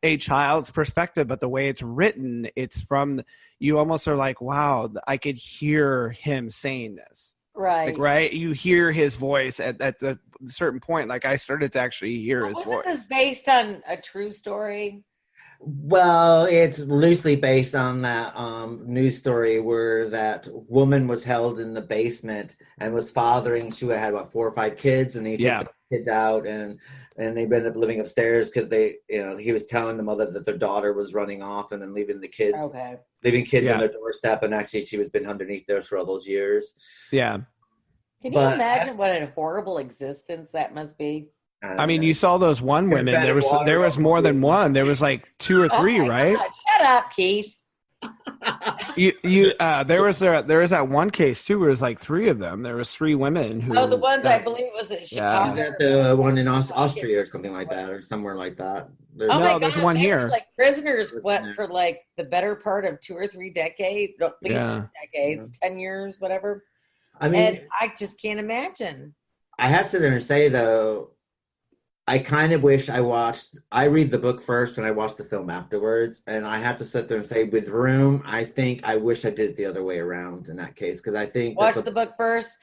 a child's perspective, but the way it's written, it's from you. Almost are like, wow, I could hear him saying this. right. Like, right? You hear his voice at the certain point. Like I started to actually hear his Wasn't voice. this based on a true story? Well, it's loosely based on that news story where that woman was held in the basement and was fathering. She had 4 or 5 kids, and he takes the kids out, and they ended up living upstairs because he was telling the mother that their daughter was running off and then leaving kids Okay. on their doorstep, and actually she was been underneath there for all those years. Yeah. Can you But- imagine what a horrible existence that must be? I mean, you saw those one women. There was water. more than one. There was like 2 or 3, Oh my right? God, shut up, Keith. There was that one case too where it was like 3 of them. There was 3 women who. Oh, the ones I believe was in Is Chicago. that the one in Austria or something like that, or somewhere like that? Oh No, my God, there's one they were here. like prisoners for like the better part of 2 or 3 decades, at least 2 decades, 10 years, whatever. I mean, And I just can't imagine. I have to sit there and say though, I kind of wish I read the book first and I watched the film afterwards. And I have to sit there and say, with Room, I think I wish I did it the other way around in that case. Because I think Watch the book first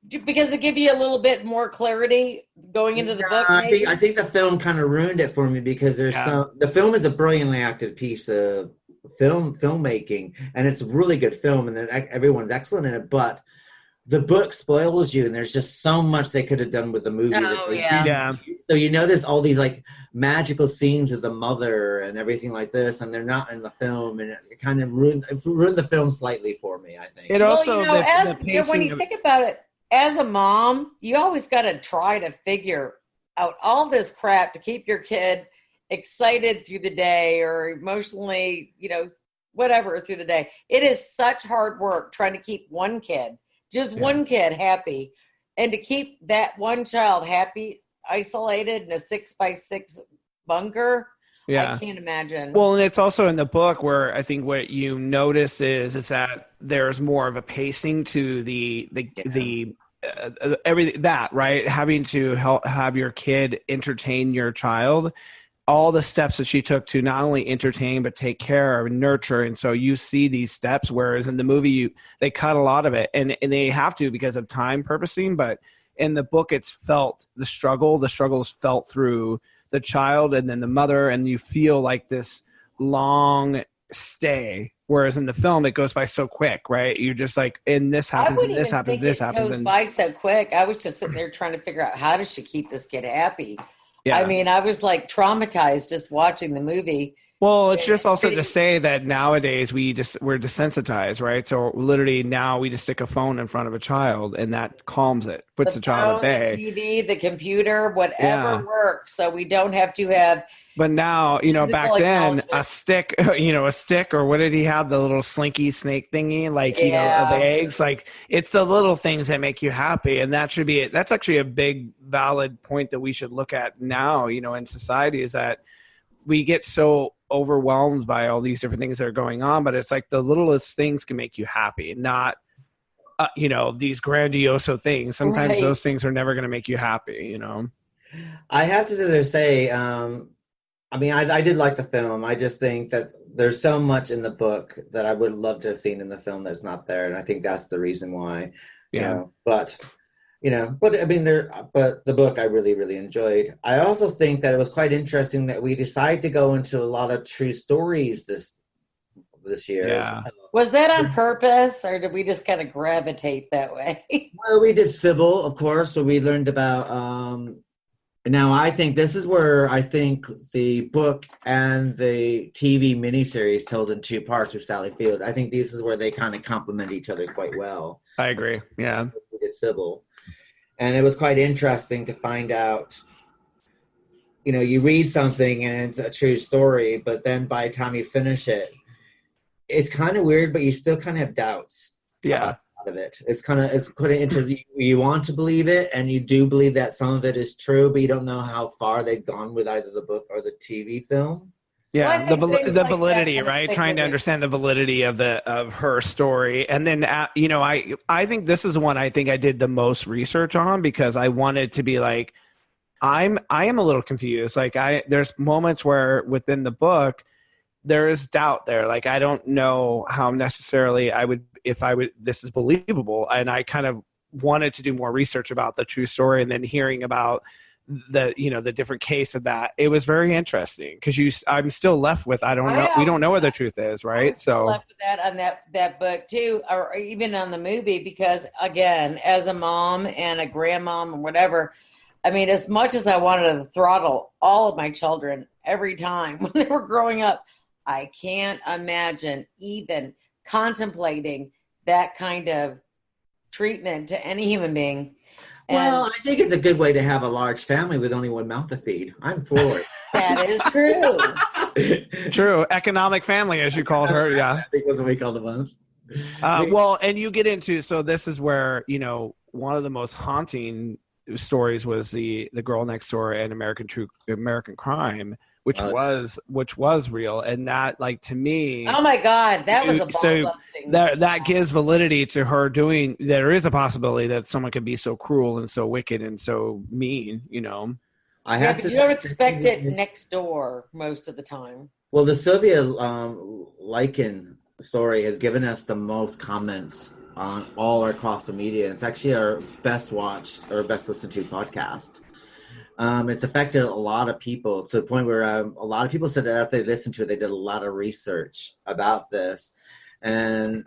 because it give you a little bit more clarity going into the book. Maybe? I think the film kind of ruined it for me because the film is a brilliantly acted piece of filmmaking, and it's a really good film, and everyone's excellent in it. But the book spoils you, and there's just so much they could have done with the movie. Oh, yeah. Yeah. So you notice all these like magical scenes with the mother and everything like this, and they're not in the film, and it kind of ruined the film slightly for me, I think. It also well, the pacing when you of- think about it, as a mom, you always got to try to figure out all this crap to keep your kid excited through the day or emotionally, whatever through the day. It is such hard work trying to keep one kid, one kid happy, and to keep that one child happy, isolated in a 6x6 bunker. Yeah. I can't imagine. Well, and it's also in the book where I think what you notice is that there's more of a pacing to the everything that, right? Having to have your kid entertain your child, all the steps that she took to not only entertain but take care of and nurture. And so you see these steps, whereas in the movie they cut a lot of it, and they have to because of time purposing. But in the book, it's felt the struggle is felt through the child and then the mother, and you feel like this long stay. Whereas in the film, it goes by so quick, right? You're just like, and this happens, and this happens, this happens. It goes by so quick. I was just sitting there trying to figure out how does she keep this kid happy. Yeah. I mean, I was like traumatized just watching the movie Well, it's just also to say that nowadays we're desensitized, right? So literally now we just stick a phone in front of a child and that calms it, puts the child at bay. The TV, the computer, whatever works. So we don't have to have. But now, back then, a stick, or what did he have? The little slinky snake thingy, like, of the eggs. Like, it's the little things that make you happy. And that's actually a big, valid point that we should look at now, in society, is that we get so overwhelmed by all these different things that are going on, but it's like the littlest things can make you happy, not these grandiose things. Sometimes those things are never going to make you happy. I have to say, I did like the film. I just think that there's so much in the book that I would love to have seen in the film that's not there, and I think that's the reason why. But the book I really, really enjoyed. I also think that it was quite interesting that we decided to go into a lot of true stories this year. Yeah. Was that on purpose, or did we just kind of gravitate that way? Well, we did Sybil, of course, so we learned about. Now, I think this is where I think the book and the TV miniseries told in 2 parts with Sally Fields. I think this is where they kind of complement each other quite well. I agree. Yeah. We did Sybil. And it was quite interesting to find out, you read something and it's a true story, but then by the time you finish it, it's kind of weird, but you still kind of have doubts. Yeah. Of it. It's kind of interesting. You want to believe it, and you do believe that some of it is true, but you don't know how far they've gone with either the book or the TV film. Yeah, the validity, right? Trying to understand the validity of her story, and then I think this is one I think I did the most research on, because I wanted to be like, I am a little confused. Like there's moments where within the book there is doubt there. Like I don't know how necessarily this is believable, and I kind of wanted to do more research about the true story, and then hearing about the different case of that, it was very interesting, because I'm still left with we don't know what the truth is, right? So left with that on that book too, or even on the movie, because again, as a mom and a grandmom and whatever, I mean, as much as I wanted to throttle all of my children every time when they were growing up, I can't imagine even contemplating that kind of treatment to any human being. Well, I think it's a good way to have a large family with only one mouth to feed. I'm for it. That is true. True. Economic family, as you called her. Yeah. I think was what we called the ones. Well, and you get into, so this is where, one of the most haunting stories was the girl next door and American Crime, which was real, and that, like, to me, oh my God, that was a ball-busting. That gives validity to her doing. There is a possibility that someone could be so cruel and so wicked and so mean. I have to. You don't expect it next door most of the time. Well, the Sylvia Lycan story has given us the most comments on all across the media. It's actually our best watched or best listened to podcast. It's affected a lot of people to the point where a lot of people said that after they listened to it, they did a lot of research about this. And,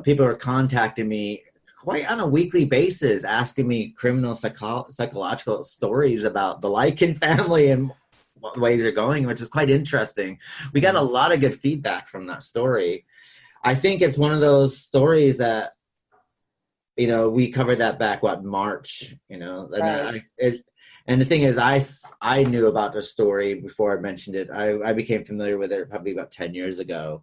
people are contacting me quite on a weekly basis, asking me criminal psychological stories about the Lycan family and what ways they're going, which is quite interesting. We got a lot of good feedback from that story. I think it's one of those stories that, we covered that back, March, Right. And the thing is, I knew about the story before I mentioned it. I became familiar with it probably about 10 years ago.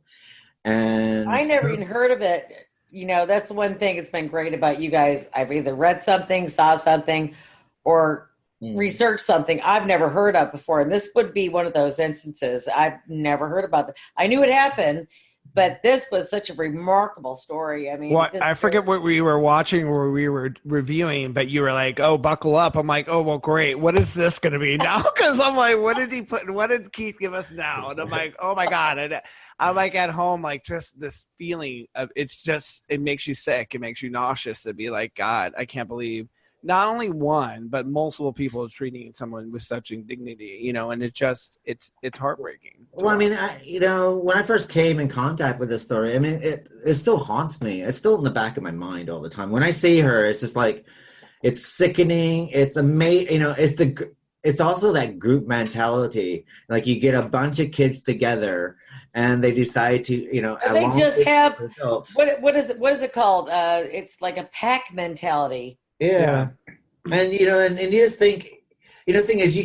And I never even heard of it. That's one thing that's been great about you guys. I've either read something, saw something, or researched something I've never heard of before. And this would be one of those instances. I've never heard about it. I knew it happened, but this was such a remarkable story. I mean, I forget what we were watching or we were reviewing, but you were like, "Oh, buckle up." I'm like, "Oh, well, great. What is this going to be now?" Because I'm like, "What did Keith give us now?" And I'm like, "Oh my God." And I'm like at home, like just this feeling of it makes you sick. It makes you nauseous to be like, God, I can't believe not only one, but multiple people treating someone with such indignity, and it's heartbreaking. Well, I mean, when I first came in contact with this story, I mean, it still haunts me. It's still in the back of my mind all the time. When I see her, it's just like, it's sickening. It's amazing. it's also that group mentality. Like you get a bunch of kids together and they decide to, And they just have adults. what is it called? It's like a pack mentality. Yeah. And and you just think, the thing is,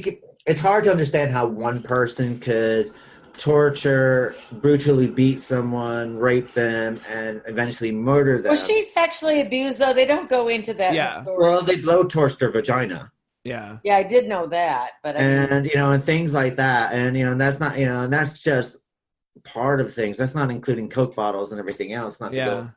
it's hard to understand how one person could torture, brutally beat someone, rape them, and eventually murder them. Was she sexually abused though? They don't go into that in the story. Well, they blowtorched her vagina. Yeah. Yeah, I did know that, but and things like that, and that's not, and that's just part of things. That's not including Coke bottles and everything else. Not to go.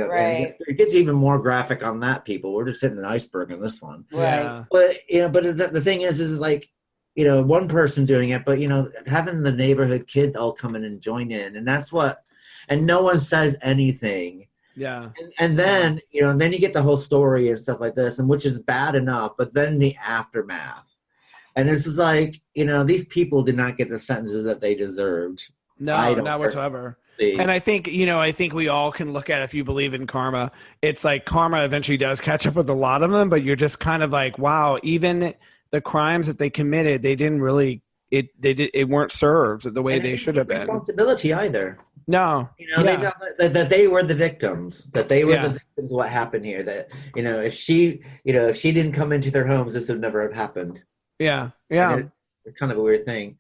Right. It gets even more graphic on that, people. We're just hitting an iceberg on this one. Right. But the thing is like, one person doing it, but having the neighborhood kids all come in and join in, and that's what, and no one says anything. Yeah. And then then you get the whole story and stuff like this, and which is bad enough, but then the aftermath, and this is like, these people did not get the sentences that they deserved. No, not whatsoever. And I think we all can look at, if you believe in karma, it's like karma eventually does catch up with a lot of them, but you're just kind of like, wow, even the crimes that they committed, they didn't really, it weren't served the way they should have been. Responsibility either. No. They thought that they were the victims, that they were the victims of what happened here, that, if she didn't come into their homes, this would never have happened. Yeah. Yeah. It's kind of a weird thing.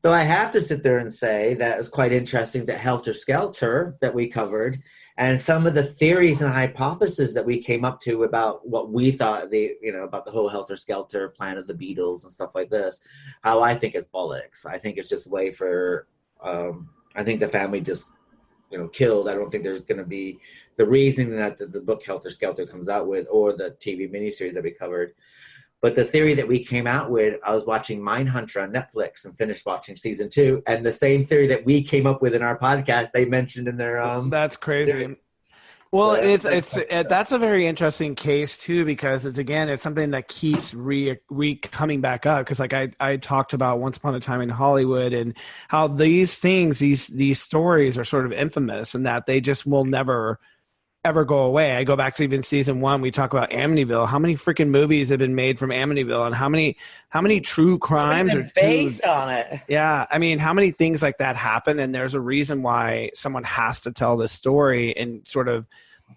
Though I have to sit there and say that it's quite interesting that Helter Skelter that we covered, and some of the theories and hypotheses that we came up to about what we thought about the whole Helter Skelter, Planet of the Beatles and stuff like this, how I think it's bollocks. I think it's just a way for, I think the family just, killed. I don't think there's going to be the reason that the book Helter Skelter comes out with, or the TV miniseries that we covered. But the theory that we came out with, I was watching Mindhunter on Netflix and finished watching season 2. And the same theory that we came up with in our podcast, they mentioned in their That's crazy. Theory. Well, that's a very interesting case too, because it's something that keeps coming back up. Because like I talked about Once Upon a Time in Hollywood, and how these things, these stories are sort of infamous, and that they just will never ever go away. I go back to even season 1. We talk about Amityville. How many freaking movies have been made from Amityville, and how many true crimes are based on it? Yeah, I mean, how many things like that happen, and there's a reason why someone has to tell this story, and sort of,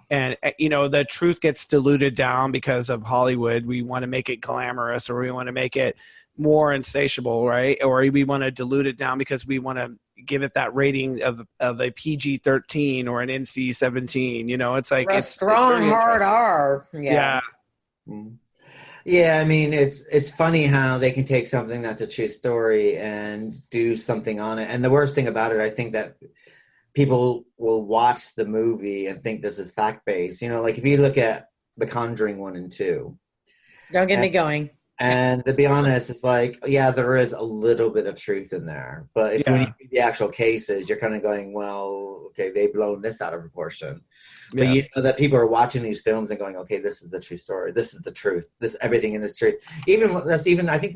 and the truth gets diluted down because of Hollywood. We want to make it glamorous, or we want to make it more insatiable, right? Or we want to dilute it down because we want to give it that rating of a PG-13 or an NC-17. It's like a strong hard R. Yeah. Yeah, I mean, it's funny how they can take something that's a true story and do something on it. And the worst thing about it, I think, that people will watch the movie and think this is fact-based. Like if you look at The Conjuring 1 and 2. Don't get me going. And to be honest, it's like, yeah, there is a little bit of truth in there. But when you see the actual cases, you're kind of going, well, okay, they've blown this out of proportion. But you know that people are watching these films and going, okay, this is the true story. This is the truth. Everything in this truth. I think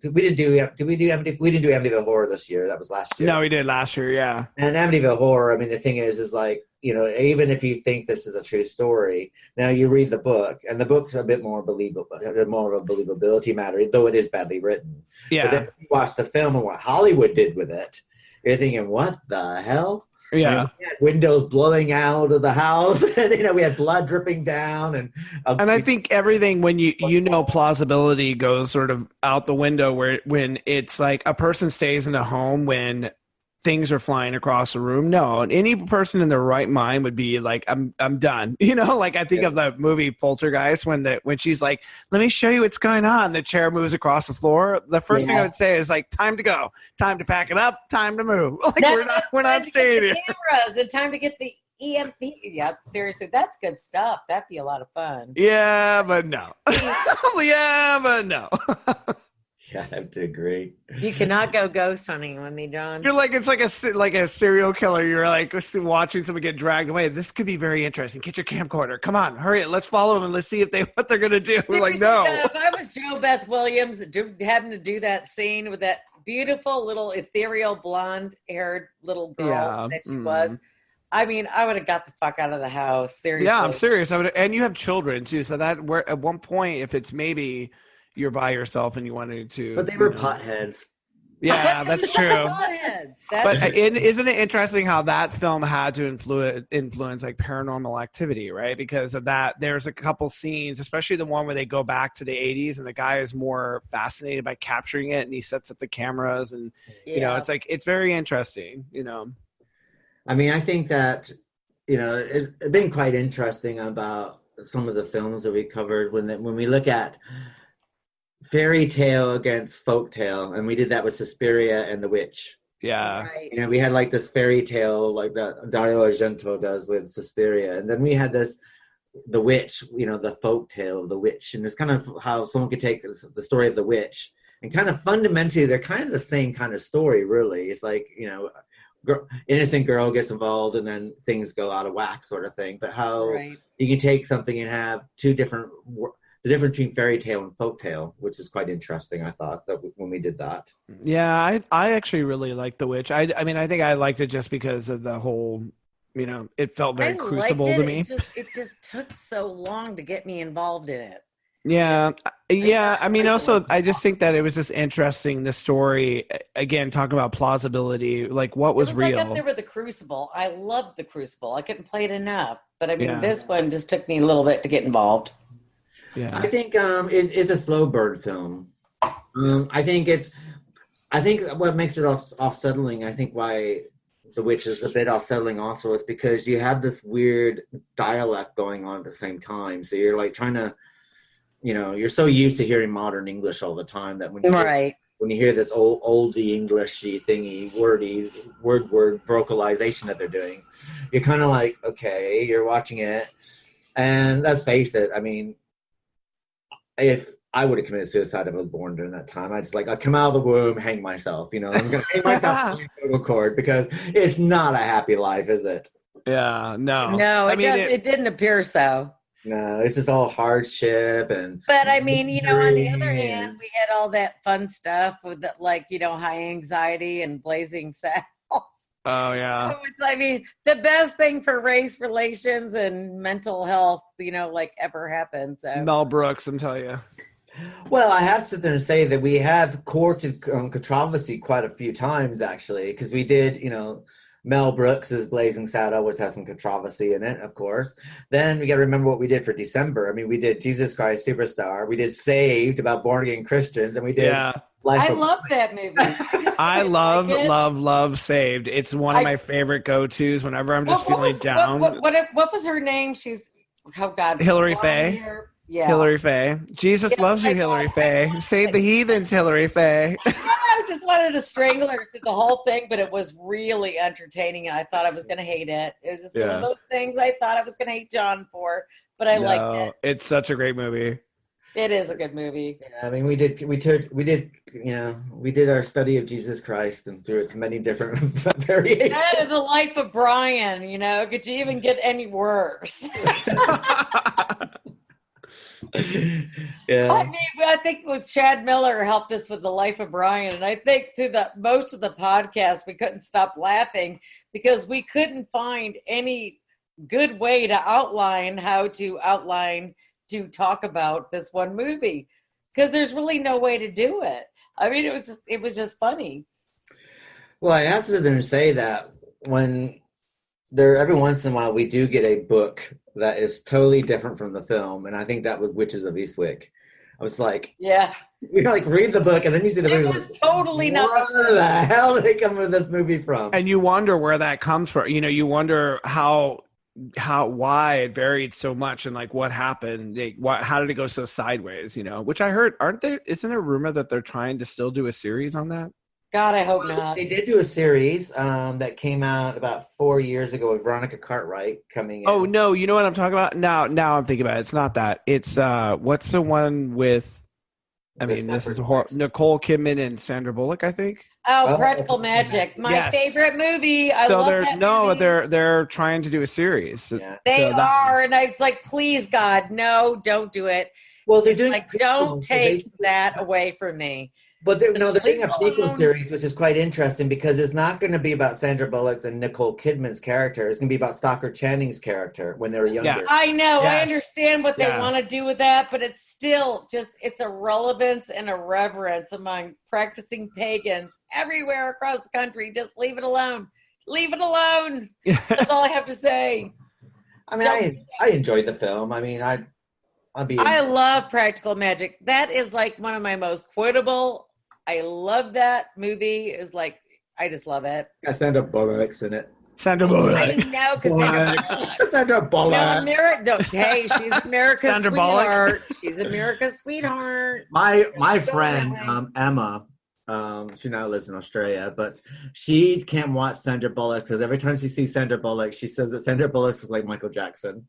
we didn't do Amityville Horror this year. That was last year. No, we did last year. Yeah. And Amityville Horror, I mean, the thing is like, even if you think this is a true story, now you read the book, and the book's a bit more believable, more of a believability matter, though it is badly written. Yeah. But then you watch the film and what Hollywood did with it, you're thinking, what the hell? Yeah. We had windows blowing out of the house, and we had blood dripping down, and I think everything, when plausibility goes sort of out the window, when it's like a person stays in a home when things are flying across the room. No, any person in their right mind would be like, I'm done. Like I think of the movie Poltergeist when she's like, let me show you what's going on. The chair moves across the floor. The first thing I would say is like, time to go, time to pack it up, time to move. Like we're not staying here. Cameras and time to get the EMP. Yeah, seriously, that's good stuff. That'd be a lot of fun. Yeah, but no. Yeah, but no. I have to agree. You cannot go ghost hunting with me, John. You're like, it's like a serial killer. You're like watching someone get dragged away. This could be very interesting. Get your camcorder. Come on, hurry it. Let's follow them and let's see what they're gonna do. We're like, no. If I was Jo Beth Williams having to do that scene with that beautiful little ethereal blonde-haired little girl that she was, I mean, I would have got the fuck out of the house. Seriously. Yeah, I'm serious. And you have children too, so that at one point, if it's maybe, you're by yourself and you wanted to. But they were potheads. Yeah, that's true. Potheads. But isn't it interesting how that film had to influence like Paranormal Activity, right? Because of that, there's a couple scenes, especially the one where they go back to the 80s and the guy is more fascinated by capturing it and he sets up the cameras and, you know, it's like, it's very interesting, you know. I mean, I think that, you know, it's been quite interesting about some of the films that we covered when we look at fairy tale against folk tale, and we did that with Suspiria and The Witch. Yeah. Right. You know, we had like this fairy tale like that Dario Argento does with Suspiria, and then we had this The Witch, you know, the folk tale of the witch, and it's kind of how someone could take the story of the witch and kind of fundamentally they're kind of the same kind of story, really. It's like, you know, innocent girl gets involved and then things go out of whack sort of thing, but how you can take something and have two different the difference between fairy tale and folk tale, which is quite interesting. I thought that when we did that. Yeah, I actually really liked The Witch. I mean, I think I liked it just because of the whole, you know, it felt very crucible to me. It just took so long to get me involved in it. Yeah. I mean, also, I just think that it was just interesting, the story, again, talking about plausibility, like what was real. Like up there with The Crucible. I loved The Crucible. I couldn't play it enough. But I mean, this one just took me a little bit to get involved. Yeah, I think it's a slow burn film. I think what makes it off-settling, I think why The Witch is a bit off-settling also is because you have this weird dialect going on at the same time. So you're like trying to, you know, you're so used to hearing modern English all the time that when you hear this oldie Englishy thingy, word vocalization that they're doing, you're kind of like, okay, you're watching it. And let's face it, I mean, if I would have committed suicide if I was born during that time, I'd come out of the womb, hang myself. You know, I'm going to hang myself on the umbilical cord because it's not a happy life, is it? Yeah, no. No, it didn't appear so. No, it's just all hardship But I mean, you know, on the other hand, we had all that fun stuff with that, like, you know, high anxiety and blazing saddles. Oh yeah. Which, I mean, the best thing for race relations and mental health, you know, like ever happened. So Mel Brooks, I'm telling you. Well, I have to sit there and say that we have courted controversy quite a few times, actually, because we did, you know, Mel Brooks's Blazing Saddle, which has some controversy in it, of course. Then we got to remember what we did for December. I mean, we did Jesus Christ Superstar. We did Saved, about born again Christians, and we did. Yeah. I love that movie. I love Saved. It's one of my favorite go-tos whenever I'm just feeling down. What was her name? She's, oh God. Hilary Faye. Yeah. Hilary Faye. Jesus loves you, Hilary Faye. Save the heathens, Hilary Faye. I just wanted to strangle her through the whole thing, but it was really entertaining, and I thought I was going to hate it. It was just one of those things I thought I was going to hate John for, but I liked it. It's such a great movie. It is a good movie. Yeah, I mean, we did, you know, we did our study of Jesus Christ and through its many different variations. And the life of Brian, you know, could you even get any worse? Yeah. I mean, I think it was Chad Miller helped us with the life of Brian, and I think through most of the podcast we couldn't stop laughing because we couldn't find any good way to outline to talk about this one movie because there's really no way to do it. I mean, it was just funny. Well, I have to sit there and say that every once in a while we do get a book that is totally different from the film, and I think that was Witches of Eastwick. I was like, yeah, we like read the book and then you see the movie. It was totally not. Where the hell did they come with this movie from? And you wonder where that comes from. You know, you wonder why it varied so much and like what happened. How did it go so sideways? You know, which I heard, isn't there a rumor that they're trying to still do a series on that? God, I hope not. They did do a series that came out about 4 years ago with Veronica Cartwright coming in. Oh no, you know what I'm talking about? Now I'm thinking about it. It's not that. It's what's the one with? I mean, this is Nicole Kidman and Sandra Bullock, I think. Oh, Practical Magic, my favorite movie. I love that movie. They're trying to do a series. Yeah. They are, and I was like, please, God, no, don't do it. Well, they're doing like, don't take that away from me. But they're Leave bringing it up sequel alone. series, which is quite interesting because it's not going to be about Sandra Bullock's and Nicole Kidman's character. It's going to be about Stockard Channing's character when they were younger. I know. I Yes. understand what they Yeah. want to do with that, but it's still just, it's a relevance and a reverence among practicing pagans everywhere across the country. Just leave it alone. Leave it alone. That's all I have to say. I mean, I enjoyed the film. I mean, I love Practical Magic. That is like one of my most quotable. I love that movie. It's like, I just love it. got Sandra Bullock's in it. Sandra I Bullock. know, because Sandra Bullock. hey, she's America's Sandra Bullock. sweetheart. She's America's sweetheart. My friend Emma, she now lives in Australia, but she can't watch Sandra Bullock because every time she sees Sandra Bullock, she says that Sandra Bullock is like Michael Jackson.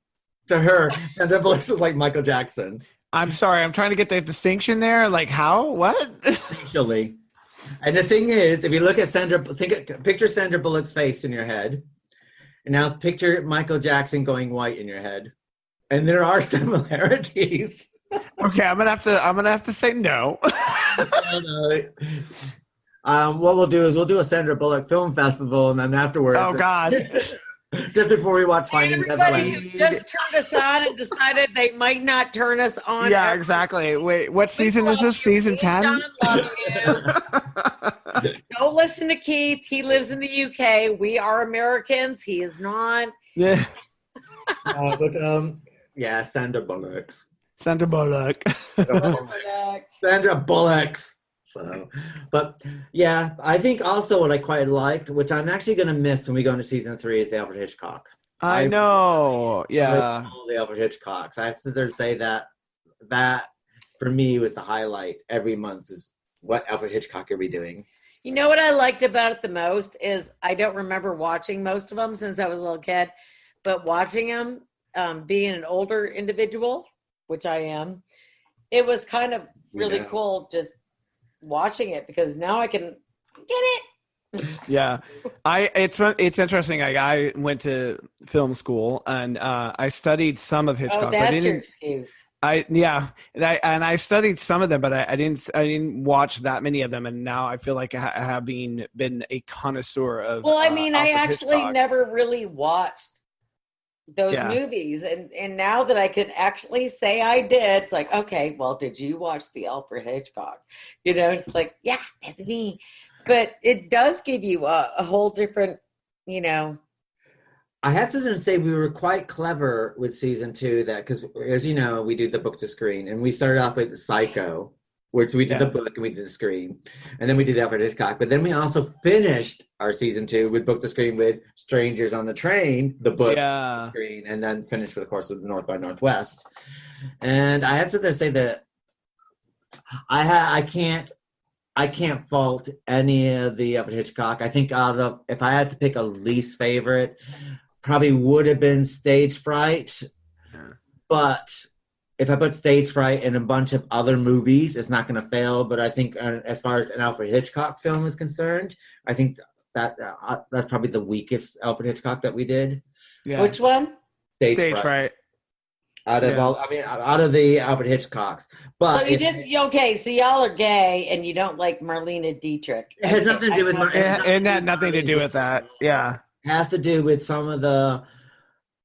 To her, Sandra Bullock is like Michael Jackson. I'm sorry. I'm trying to get the distinction there. Like how? What? Facially. And the thing is, if you look at picture Sandra Bullock's face in your head, and now picture Michael Jackson going white in your head, and there are similarities. Okay, I'm gonna have to say no. What we'll do is we'll do a Sandra Bullock film festival, and then afterwards, Oh God. just before we watch Finding Everybody Neverland. who just turned us on and decided they might not turn us on. Yeah, ever. exactly. Wait, what We season is love this? you. Season Me 10? and John love you. Don't listen to Keith. He lives in the UK. We are Americans. He is not. Yeah. Yeah, Sandra Bullock's. Sandra Bullock. Sandra Bullock's. So, but yeah, I think also what I quite liked, which I'm actually going to miss when we go into season 3, is the Alfred Hitchcock. I know. Yeah. All the Alfred Hitchcocks. I have to sit there and say that for me was the highlight every month is what Alfred Hitchcock are we doing. You know what I liked about it the most is I don't remember watching most of them since I was a little kid, but watching them, being an older individual, which I am, it was kind of really cool just watching it because now I can get it. Yeah. It's interesting. I went to film school and I studied some of Hitchcock. Oh, that's your excuse. I studied some of them, but I didn't watch that many of them, and now I feel like having been a connoisseur of. Well, I mean, I Alfred actually Hitchcock. never really watched those movies, and now that I can actually say I did, it's like, okay, well, did you watch the Alfred Hitchcock? You know, it's like, yeah, that's me. But it does give you a whole different, you know. I have to say we were quite clever with season 2 because, as you know, we do the book to screen, and we started off with Psycho, which we did the book and we did the screen, and then we did Alfred Hitchcock. But then we also finished our season 2 with book to screen with Strangers on the Train, the book to screen, and then finished with, of course, with North by Northwest. And I have to say that I can't fault any of the Alfred Hitchcock. I think if I had to pick a least favorite, probably would have been Stage Fright. But if I put Stage Fright in a bunch of other movies, it's not going to fail. But I think as far as an Alfred Hitchcock film is concerned, I think that's probably the weakest Alfred Hitchcock that we did. Yeah. Which one? Stage Fright. Out of the Alfred Hitchcocks. But So you did okay. So y'all are gay, and you don't like Marlene Dietrich. It has nothing to do with It had nothing to do with that. Yeah. Has to do with some of the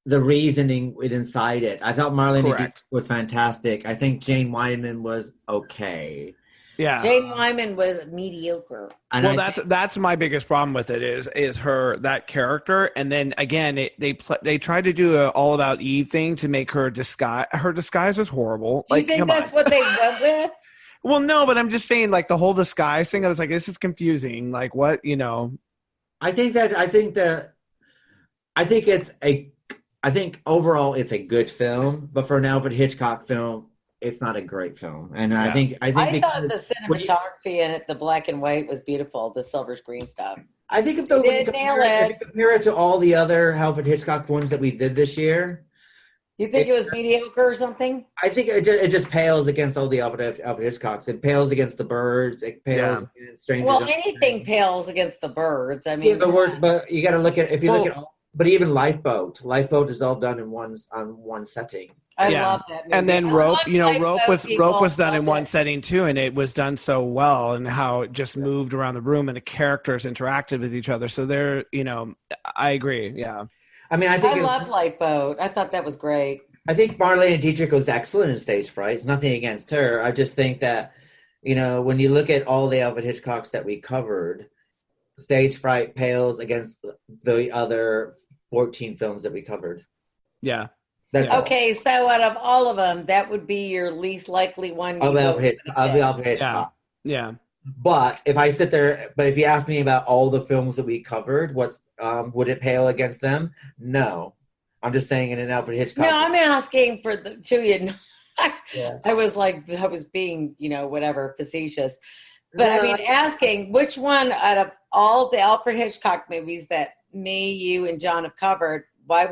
reasoning inside it. I thought Marlene Dietrich was fantastic. I think Jane Wyman was okay. Yeah. Jane Wyman was mediocre. And that's my biggest problem with it is that character, and then again they tried to do a All About Eve thing to make her disguise. Her disguise was horrible. Do you think that's what they went with? Well, no, but I'm just saying, like the whole disguise thing. I was like, this is confusing. Like what, you know? I think overall it's a good film, but for an Alfred Hitchcock film, it's not a great film. And I thought the cinematography in it, the black and white, was beautiful. The silver screen stuff. I think if you compare it to all the other Alfred Hitchcock ones that we did this year, you think it was mediocre or something? I think it just pales against all the Alfred Hitchcocks. It pales against The Birds. It pales against Strangers. Well, anything pales against The Birds. I mean, but you got to look at but even Lifeboat. Lifeboat is all done on one setting. I love that movie. And then I Rope, love Rope was done in Loved one it. setting too, and it was done so well, and how it just moved around the room, and the characters interacted with each other. So they're, I agree. Yeah. I mean, I think I love Lifeboat. I thought that was great. I think Marlene Dietrich was excellent in Stage Fright. It's nothing against her. I just think that, when you look at all the Alfred Hitchcocks that we covered, Stage Fright pales against the other 14 films that we covered. Yeah. That's all. Okay, so out of all of them, that would be your least likely one. Of the Alfred Hitchcock. Yeah. But if you ask me about all the films that we covered, would it pale against them? No. I'm just saying in an Alfred Hitchcock. No, I'm asking for the two. Yeah. I was being, whatever, facetious. But No. I mean, asking which one out of all the Alfred Hitchcock movies that me, you, and John have covered, what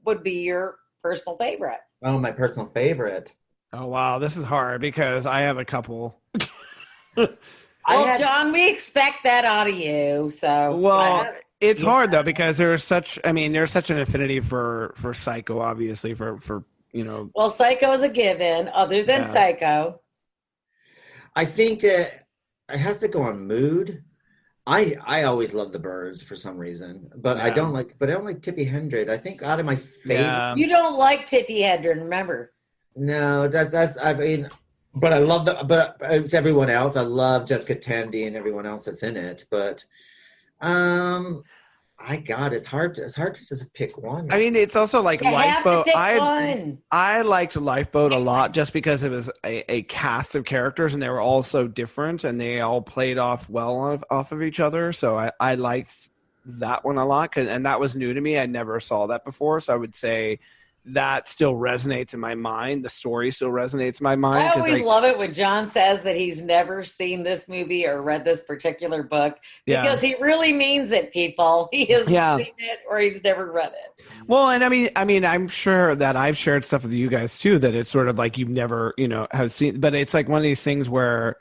would be your personal favorite? Oh, my personal favorite. Oh wow, this is hard because I have a couple. John, we expect that out of you. So It's hard though because there's such an affinity for Psycho, obviously for. Well, Psycho is a given. Other than Psycho, I think it has to go on mood. I always love The Birds for some reason, but I don't like Tippi Hedren. I think out of my favorite. You don't like Tippi Hedren, remember? No, but I love but it's everyone else. I love Jessica Tandy and everyone else that's in it, but it's hard to just pick one. I mean, it's also like You have to Lifeboat. pick one. I liked Lifeboat a lot just because it was a cast of characters and they were all so different and they all played off well off of each other. So I liked that one a lot and that was new to me. I never saw that before. So I would say that still resonates in my mind. The story still resonates in my mind. I always love it when John says that he's never seen this movie or read this particular book because he really means it, people. He hasn't seen it or he's never read it. Well, and I mean, I'm sure that I've shared stuff with you guys too, that it's sort of like you've never, have seen, but it's like one of these things where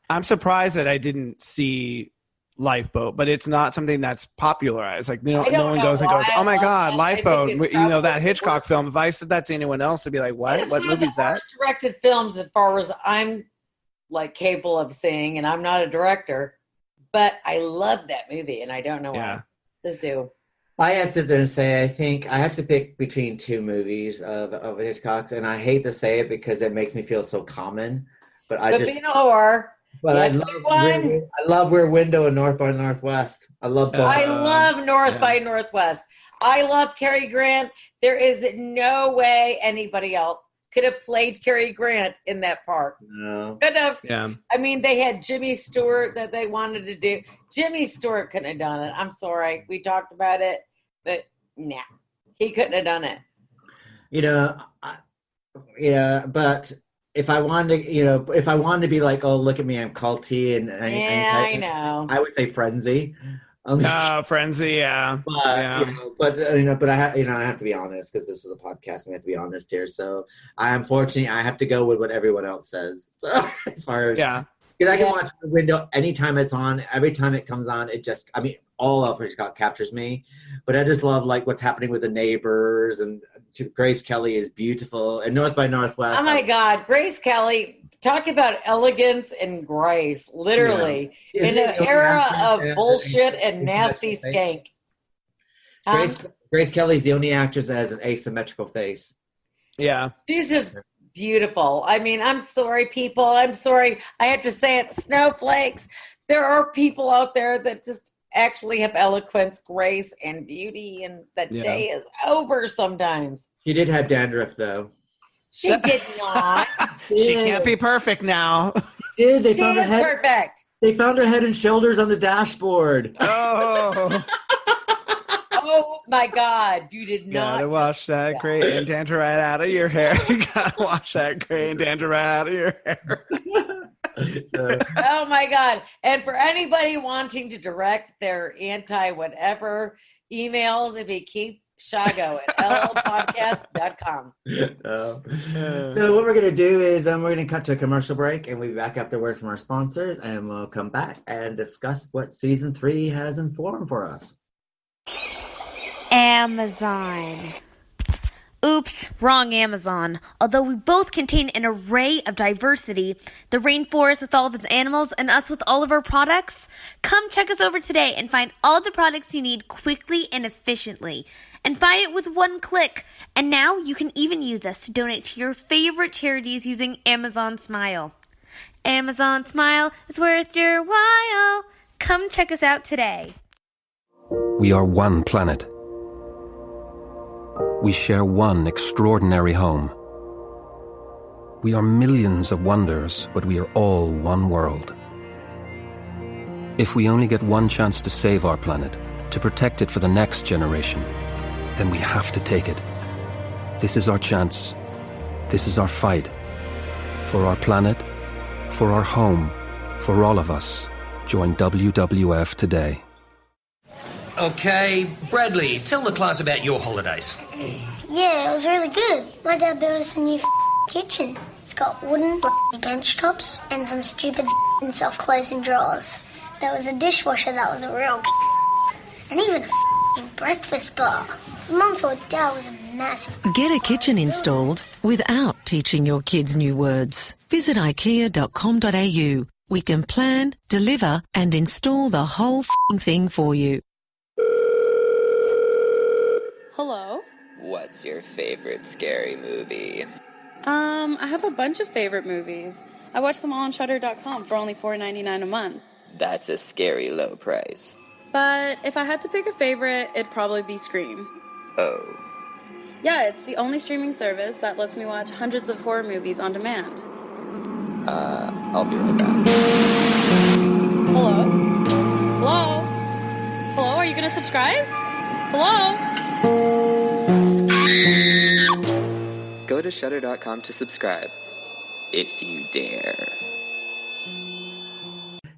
I'm surprised that I didn't see Lifeboat, but it's not something that's popularized. Like no one goes and goes, "Oh my God, Lifeboat!" That Hitchcock film. If I said that to anyone else, they'd be like, "What? What movie is that?" Worst directed films, as far as I'm like capable of seeing, and I'm not a director, but I love that movie, and I don't know why. Just do. I had to sit there and say I think I have to pick between two movies of Hitchcock's, and I hate to say it because it makes me feel so common, but being a whore. But I love Rear Window and North by Northwest. I love both. I love North by Northwest. I love Cary Grant. There is no way anybody else could have played Cary Grant in that part. No. Could have. Yeah. I mean, they had Jimmy Stewart that they wanted to do. Jimmy Stewart couldn't have done it. I'm sorry. We talked about it, but nah, he couldn't have done it. But if I wanted to be like, oh, look at me, I'm culty, I know. I would say Frenzy. Frenzy, yeah. But I have to be honest because this is a podcast. We have to be honest here. So I have to go with what everyone else says. So as far as because I can watch The Window anytime it's on. Every time it comes on, all Alfred Hitchcock captures me. But I just love like what's happening with the neighbors, and Grace Kelly is beautiful, and North by Northwest. Oh my God, Grace Kelly! Talk about elegance and grace, literally in an era of bullshit and nasty skank. Grace Kelly's the only actress that has an asymmetrical face. Yeah, she's just beautiful. I mean, I'm sorry, people. I'm sorry. I have to say it. Snowflakes. There are people out there that just actually have eloquence, grace, and beauty, and that day is over sometimes. She did have dandruff, though. She did not. She can't be perfect now. She did. They found her head. Perfect. They found her head and shoulders on the dashboard. Oh. Oh my God! You did not. Gotta wash that gray and dander right out of your hair. You gotta wash that gray and dander right out of your hair. Oh my God. And for anybody wanting to direct their anti-whatever emails, it'd be Chawgo at llpodcast.com. So what we're going to do is we're going to cut to a commercial break, and we'll be back after word from our sponsors, and we'll come back and discuss what season 3 has in form for us. Amazon. Oops, wrong Amazon. Although we both contain an array of diversity, the rainforest with all of its animals and us with all of our products, come check us over today and find all the products you need quickly and efficiently. And buy it with one click. And now you can even use us to donate to your favorite charities using Amazon Smile. Amazon Smile is worth your while. Come check us out today. We are one planet. We share one extraordinary home. We are millions of wonders, but we are all one world. If we only get one chance to save our planet, to protect it for the next generation, then we have to take it. This is our chance. This is our fight. For our planet, for our home, for all of us. Join WWF today. Okay, Bradley, tell the class about your holidays. Yeah, it was really good. My dad built us a new kitchen. It's got wooden bench tops and some stupid self-closing drawers. There was a dishwasher that was a real and even a breakfast bar. Mum thought Dad was a massive... Get a kitchen installed without teaching your kids new words. Visit ikea.com.au. We can plan, deliver and install the whole thing for you. Hello? What's your favorite scary movie? I have a bunch of favorite movies. I watch them all on Shudder.com for only $4.99 a month. That's a scary low price. But if I had to pick a favorite, it'd probably be Scream. Oh. Yeah, it's the only streaming service that lets me watch hundreds of horror movies on demand. I'll be right back. Hello? Hello? Hello, are you gonna subscribe? Hello? Go to Shudder.com to subscribe. If you dare.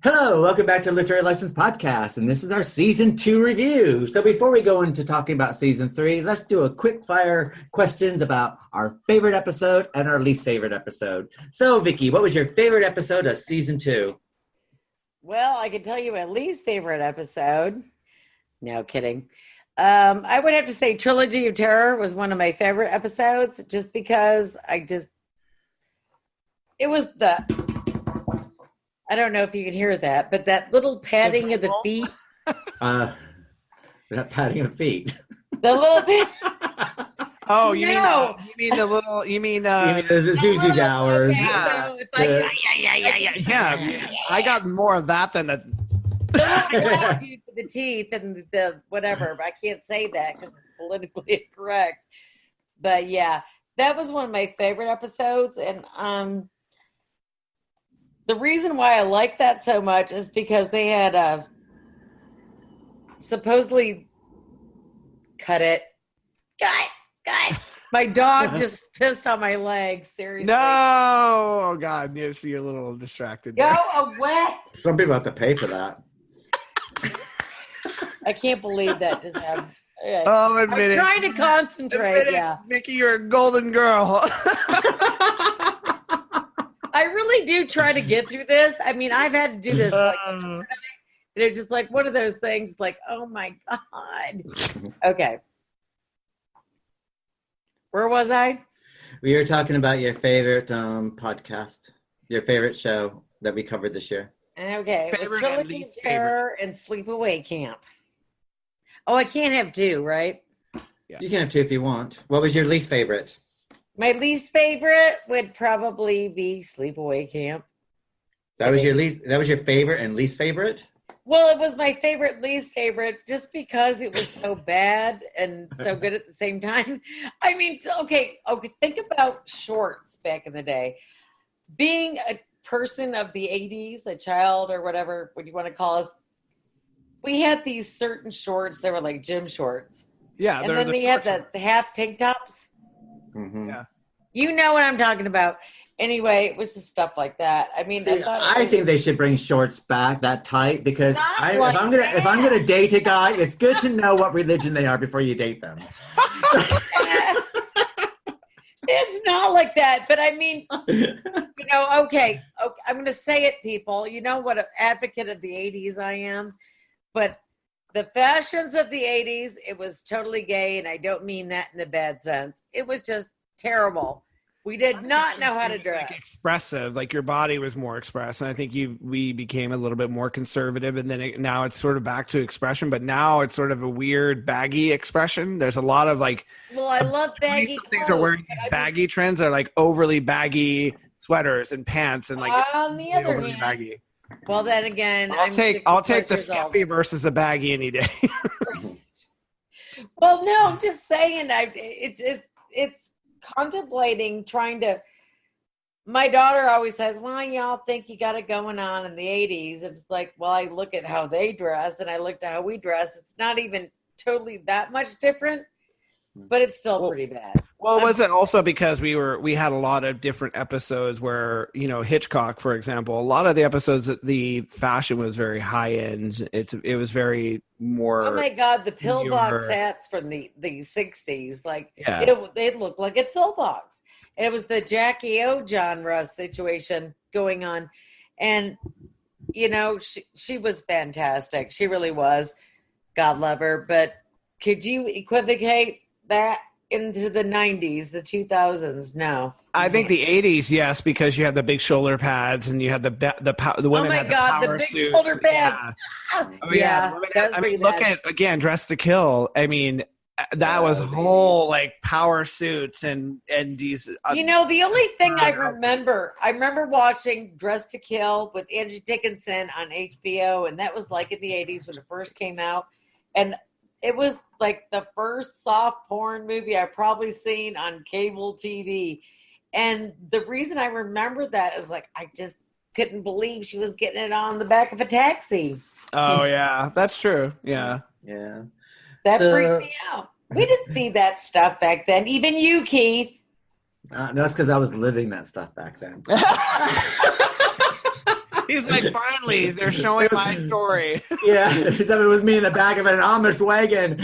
Hello, welcome back to Literary License Podcast, and this is our Season 2 review. So before we go into talking about Season 3, let's do a quick fire questions about our favorite episode and our least favorite episode. So, Vicki, what was your favorite episode of Season 2? Well, I can tell you my least favorite episode. No kidding. I would have to say Trilogy of Terror was one of my favorite episodes just because it was I don't know if you can hear that, but that little patting of the feet. That patting of feet. The little Oh, you mean the little, you mean the Zuzu Dowers. Yeah. So it's like, yeah. I got more of that than the the teeth and the whatever, but I can't say that because it's politically incorrect. But yeah, that was one of my favorite episodes, and the reason why I like that so much is because they had supposedly cut it. My dog just pissed on my leg. Seriously. No, oh God, yes, you're a little distracted. Go away. Some people have to pay for that. I can't believe that just happened. Oh, admit it. I'm trying to concentrate. Yeah, Vicki, you're a golden girl. I really do try to get through this. I mean, I've had to do this like yesterday, and it's just like one of those things. Like, oh my God. Okay. Where was I? We were talking about your favorite podcast, your favorite show that we covered this year. Okay, it was Trilogy of Terror and Sleepaway Camp. Oh, I can't have two, right? Yeah. You can have two if you want. What was your least favorite? My least favorite would probably be Sleepaway Camp. That was your favorite and least favorite? Well, it was my favorite, least favorite, just because it was so bad and so good at the same time. I mean, okay, think about shorts back in the day. Being a person of the 80s, a child or whatever, what you want to call us, we had these certain shorts that were like gym shorts. Yeah. And then they had the half tank tops. Mm-hmm. Yeah. You know what I'm talking about. Anyway, it was just stuff like that. I mean, I think they should bring shorts back that tight because if I'm gonna date a guy, it's good to know what religion they are before you date them. It's not like that, but I mean, okay, I'm going to say it, people. You know what an advocate of the 80s I am, but the fashions of the 80s, it was totally gay, and I don't mean that in the bad sense. It was just terrible. We did not know how to dress. Like expressive, like your body was more expressed, and I think we became a little bit more conservative, and then now it's sort of back to expression, but now it's sort of a weird baggy expression. There's a lot of like, well, I love baggy things are wearing baggy trends are like overly baggy sweaters and pants, and like on the other hand, baggy. Well, then again, I'll take the skimpy versus the baggy any day. Well, no, I'm just saying, it's contemplating trying to. My daughter always says, "Well, y'all think you got it going on in the '80s?" It's like, well, I look at how they dress, and I look at how we dress. It's not even totally that much different, but it's still pretty bad. Well, was it also because we had a lot of different episodes where, you know, Hitchcock, for example, a lot of the episodes, the fashion was very high end. It was very more. Oh my God, the pillbox hats from the 60s, like they looked like a pillbox. And it was the Jackie O genre situation going on, and you know, she was fantastic. She really was. God love her. But could you equivocate that into the 90s, the 2000s? No. I think the 80s, yes, because you had the big shoulder pads and you had the women. Oh my had God, the big suits. shoulder pads. Yeah. I mean, look at, again, Dress to Kill. I mean, that was whole like power suits and these. You know, the only thing I remember watching Dress to Kill with Angie Dickinson on HBO, and that was like in the 80s when it first came out. And it was like the first soft porn movie I've probably seen on cable TV. And the reason I remember that is like, I just couldn't believe she was getting it on the back of a taxi. Oh, yeah, that's true. Yeah. Yeah. That freaked me out. We didn't see that stuff back then. Even you, Keith. No, it's because I was living that stuff back then. He's like, finally, they're showing my story. Yeah, somebody with me in the back of an Amish wagon.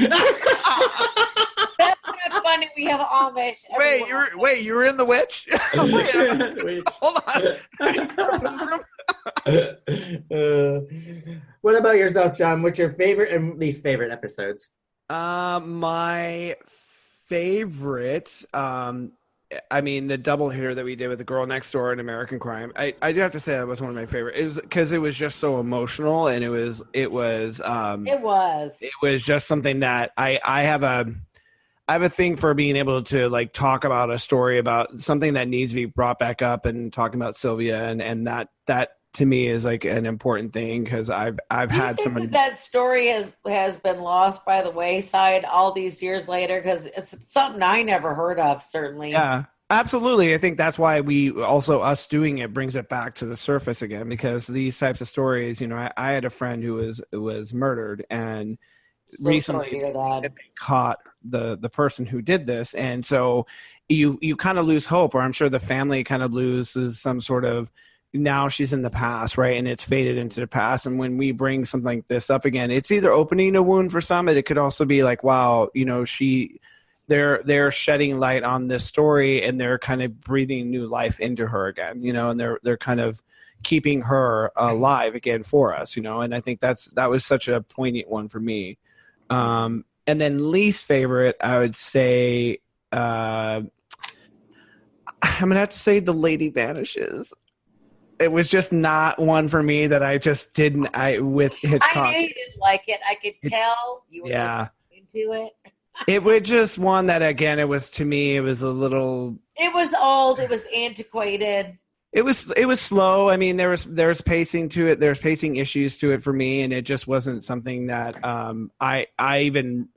That's not funny. We have Amish. You were in The Witch? Hold on. What about yourself, John? What's your favorite and least favorite episodes? My favorite, I mean, the double hitter that we did with The Girl Next Door and American Crime. I do have to say that was one of my favorite. It was because it was just so emotional, and it was just something that I have a thing for being able to like talk about a story about something that needs to be brought back up, and talking about Sylvia and that to me is like an important thing, because I've had someone that story has been lost by the wayside all these years later, because it's something I never heard of, certainly. Yeah, absolutely. I think that's why us doing it brings it back to the surface again, because these types of stories, you know, I had a friend who was murdered, and recently they caught the person who did this, and so you kind of lose hope, or I'm sure the family kind of loses some sort of, now she's in the past, right? And it's faded into the past. And when we bring something like this up again, it's either opening a wound for some, it could also be like, wow, you know, they're shedding light on this story, and they're kind of breathing new life into her again, you know, and they're kind of keeping her alive again for us, you know. And I think that was such a poignant one for me. And then least favorite, I would say, I'm gonna have to say The Lady Vanishes. It was just not one for me that I just didn't. With Hitchcock, I knew you didn't like it. I could tell you were into it. It was just one that, again, it was, to me, it was a little. It was old. It was antiquated. It was slow. I mean, there's pacing to it. There's pacing issues to it for me, and it just wasn't something that I even.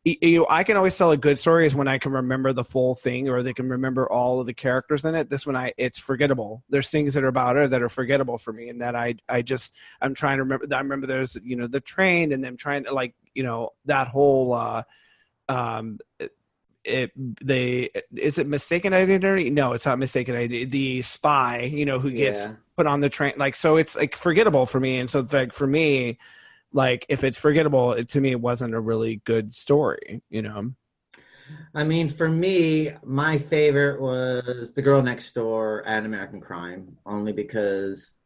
You know, I can always tell a good story is when I can remember the full thing, or they can remember all of the characters in it. This one, it's forgettable. There's things that are about her that are forgettable for me, and that I'm trying to remember. I remember there's, you know, the train, and them trying to, like, you know, that whole is it Mistaken Identity? No, it's not Mistaken Identity. The spy, you know, who gets put on the train, like, so it's like forgettable for me, and so like for me. Like, if it's forgettable, to me, it wasn't a really good story, you know? I mean, for me, my favorite was The Girl Next Door and American Crime, only because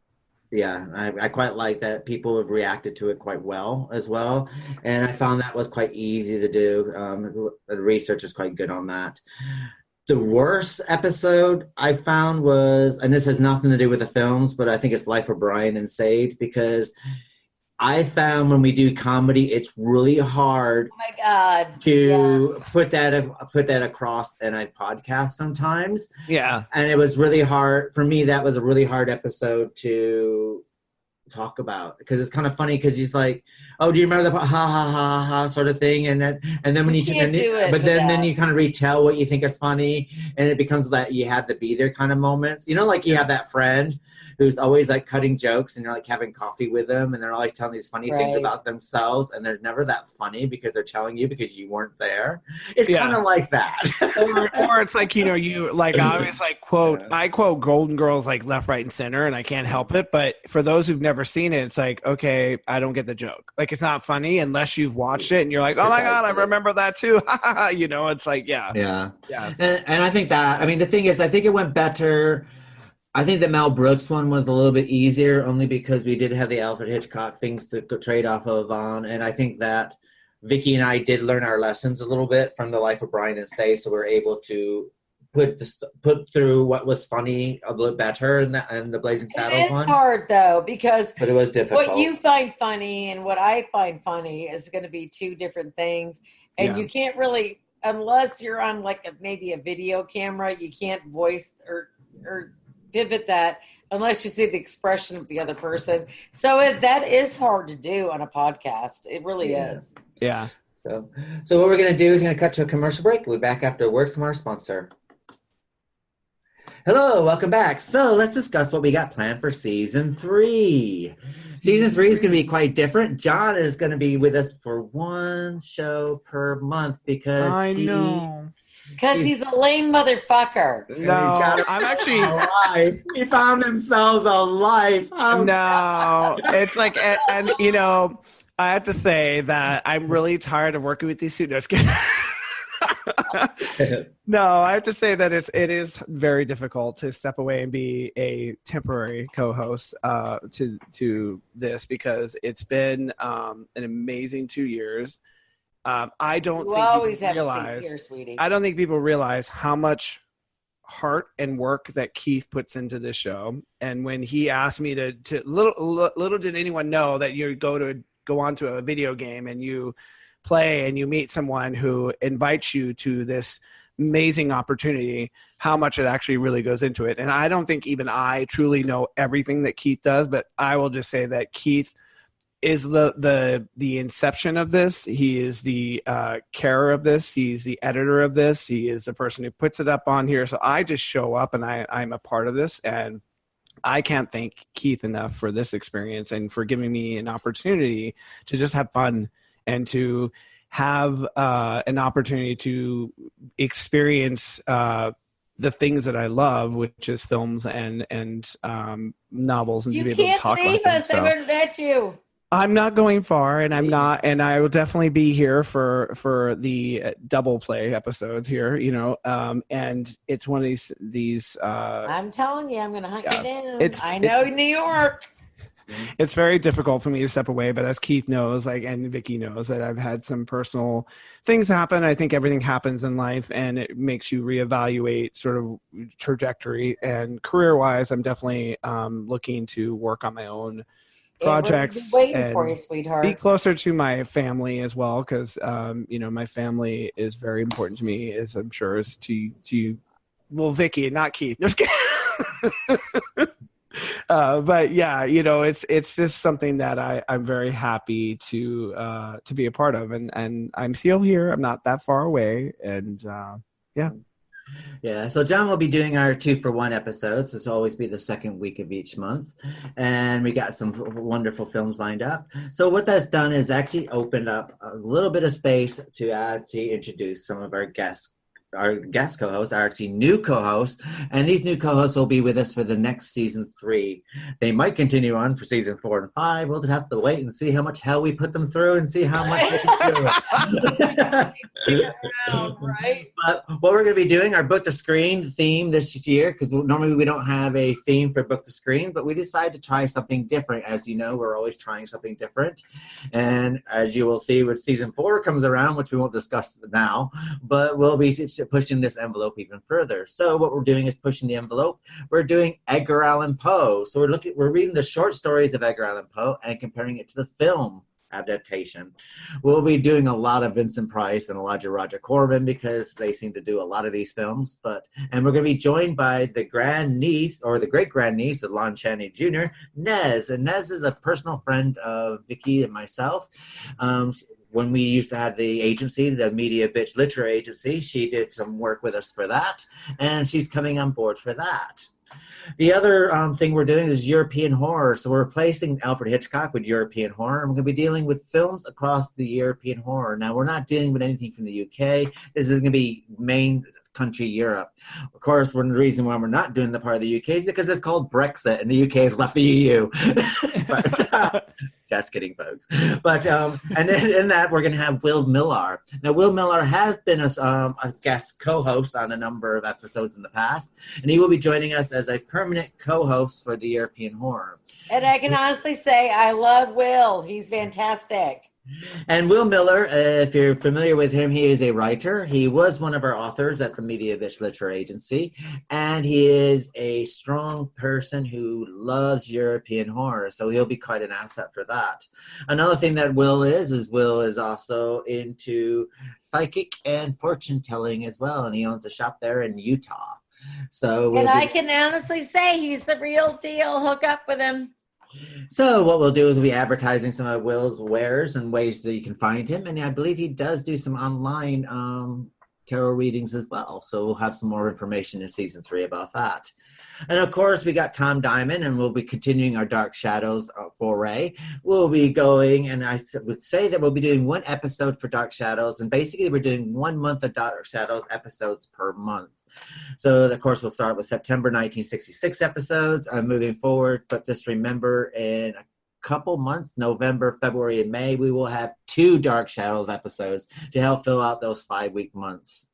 Yeah, I quite like that people have reacted to it quite well as well. And I found that was quite easy to do. The research is quite good on that. The worst episode I found was, and this has nothing to do with the films, but I think it's Life of Brian and Sage, because I found when we do comedy, it's really hard Oh my God. to put that across in a podcast sometimes. Yeah. And it was really hard for me. That was a really hard episode to talk about, because it's kind of funny, because he's like, oh, do you remember the ha ha ha ha sort of thing, and then when you can't do it but then without- you kind of retell what you think is funny, and it becomes that you have to be there kind of moments, like you have that friend who's always like cutting jokes, and you're like having coffee with them, and they're always telling these funny things Right. about themselves, and they're never that funny because they're telling you because you weren't there. It's kind of like that. or it's like, you like, I always like I quote Golden Girls like left, right, and center, and I can't help it. But for those who've never seen it, it's like, okay, I don't get the joke. Like, it's not funny unless you've watched it and you're like, oh my God, I remember that too. It's like, Yeah. Yeah. And I think that, the thing is, I think it went better. I think the Mel Brooks one was a little bit easier, only because we did have the Alfred Hitchcock things to trade off of on. And I think that Vicki and I did learn our lessons a little bit from the Life of Brian and Say, so we're able to put through what was funny a little better in the Blazing Saddles one. It's hard though, because but it was difficult. What you find funny and what I find funny is going to be two different things, and you can't really, unless you're on like maybe a video camera, you can't voice or pivot that unless you see the expression of the other person. So that is hard to do on a podcast. It really is. Yeah. So what we're going to do is going to cut to a commercial break. We'll be back after a word from our sponsor. Hello, welcome back. So let's discuss what we got planned for season 3. Season 3 is going to be quite different. John is going to be with us for one show per month because Because he's a lame motherfucker. No, I'm actually alive. He found himself a life. No, it's like, and I have to say that I'm really tired of working with these students. No, I have to say that it is very difficult to step away and be a temporary co-host to this, because it's been an amazing 2 years. I don't think people realize how much heart and work that Keith puts into this show. And when he asked me to little did anyone know that you go onto a video game and you play and you meet someone who invites you to this amazing opportunity, how much it actually really goes into it. And I don't think even I truly know everything that Keith does, but I will just say that Keith is the inception of this. He is the carer of this. He's the editor of this. He is the person who puts it up on here. So I just show up and I'm a part of this. And I can't thank Keith enough for this experience and for giving me an opportunity to just have fun and to have an opportunity to experience the things that I love, which is films and novels, and to be able to talk about them. You can't leave us. I wouldn't let you. I'm not going far, and I'm not, and I will definitely be here for the double play episodes here, and it's one of these. I'm telling you, I'm going to hunt you down. I know New York. It's very difficult for me to step away, but as Keith knows, and Vicki knows, that I've had some personal things happen. I think everything happens in life, and it makes you reevaluate sort of trajectory. And career-wise, I'm definitely looking to work on my own projects waiting for you, sweetheart. Be closer to my family as well, because my family is very important to me, as I'm sure is to you. Well, Vicki, not Keith. Just kidding. But yeah, it's just something that I'm very happy to be a part of, and I'm still here. I'm not that far away, and yeah. Yeah, so John will be doing our 2-for-1 episodes. This will always be the second week of each month. And we got some wonderful films lined up. So what that's done is actually opened up a little bit of space to actually introduce some of our guest our guest co-hosts are actually new co-hosts, and these new co-hosts will be with us for the next season 3. They might continue on for season 4 and 5. We'll just have to wait and see how much hell we put them through and see how much they can do. Right? But what we're going to be doing, our book to screen theme this year, because normally we don't have a theme for book to screen, but we decided to try something different. As you know, we're always trying something different, and as you will see when season 4 comes around, which we won't discuss now, but we'll be pushing this envelope even further. So what we're doing is pushing the envelope. We're doing Edgar Allan Poe. So we're reading the short stories of Edgar Allan Poe and comparing it to the film adaptation. We'll be doing a lot of Vincent Price and Roger Corman because they seem to do a lot of these films. And we're going to be joined by the grandniece or the great grandniece of Lon Chaney Jr., Nez. And Nez is a personal friend of Vicki and myself. When we used to have the agency, the Media Bitch Literary Agency, she did some work with us for that, and she's coming on board for that. The other thing we're doing is European horror. So we're replacing Alfred Hitchcock with European horror, and we're going to be dealing with films across the European horror. Now, we're not dealing with anything from the UK. This is going to be main country Europe. Of course, one reason why we're not doing the part of the UK is because it's called Brexit, and the UK has left the EU. Just kidding, folks. But and in that, we're going to have Will Millar. Now, Will Millar has been a guest co-host on a number of episodes in the past, and he will be joining us as a permanent co-host for the European horror. And I can honestly say I love Will. He's fantastic. And Will Millar, if you're familiar with him, he is a writer. He was one of our authors at the Media Bitch Literary Agency, and he is a strong person who loves European horror, so he'll be quite an asset for that. Another thing that Will is also into psychic and fortune telling as well, and he owns a shop there in Utah. So I can honestly say he's the real deal. Hook up with him. So what we'll do is we'll be advertising some of Will's wares and ways that you can find him. And I believe he does do some online tarot readings as well. So we'll have some more information in season 3 about that. And of course, we got Tom Diamond, and we'll be continuing our Dark Shadows foray. We'll be going, and I would say that we'll be doing 1 episode for Dark Shadows, and basically we're doing 1 month of Dark Shadows episodes per month. So, of course, we'll start with September 1966 episodes moving forward, but just remember in a couple months, November, February, and May, we will have 2 Dark Shadows episodes to help fill out those 5-week months.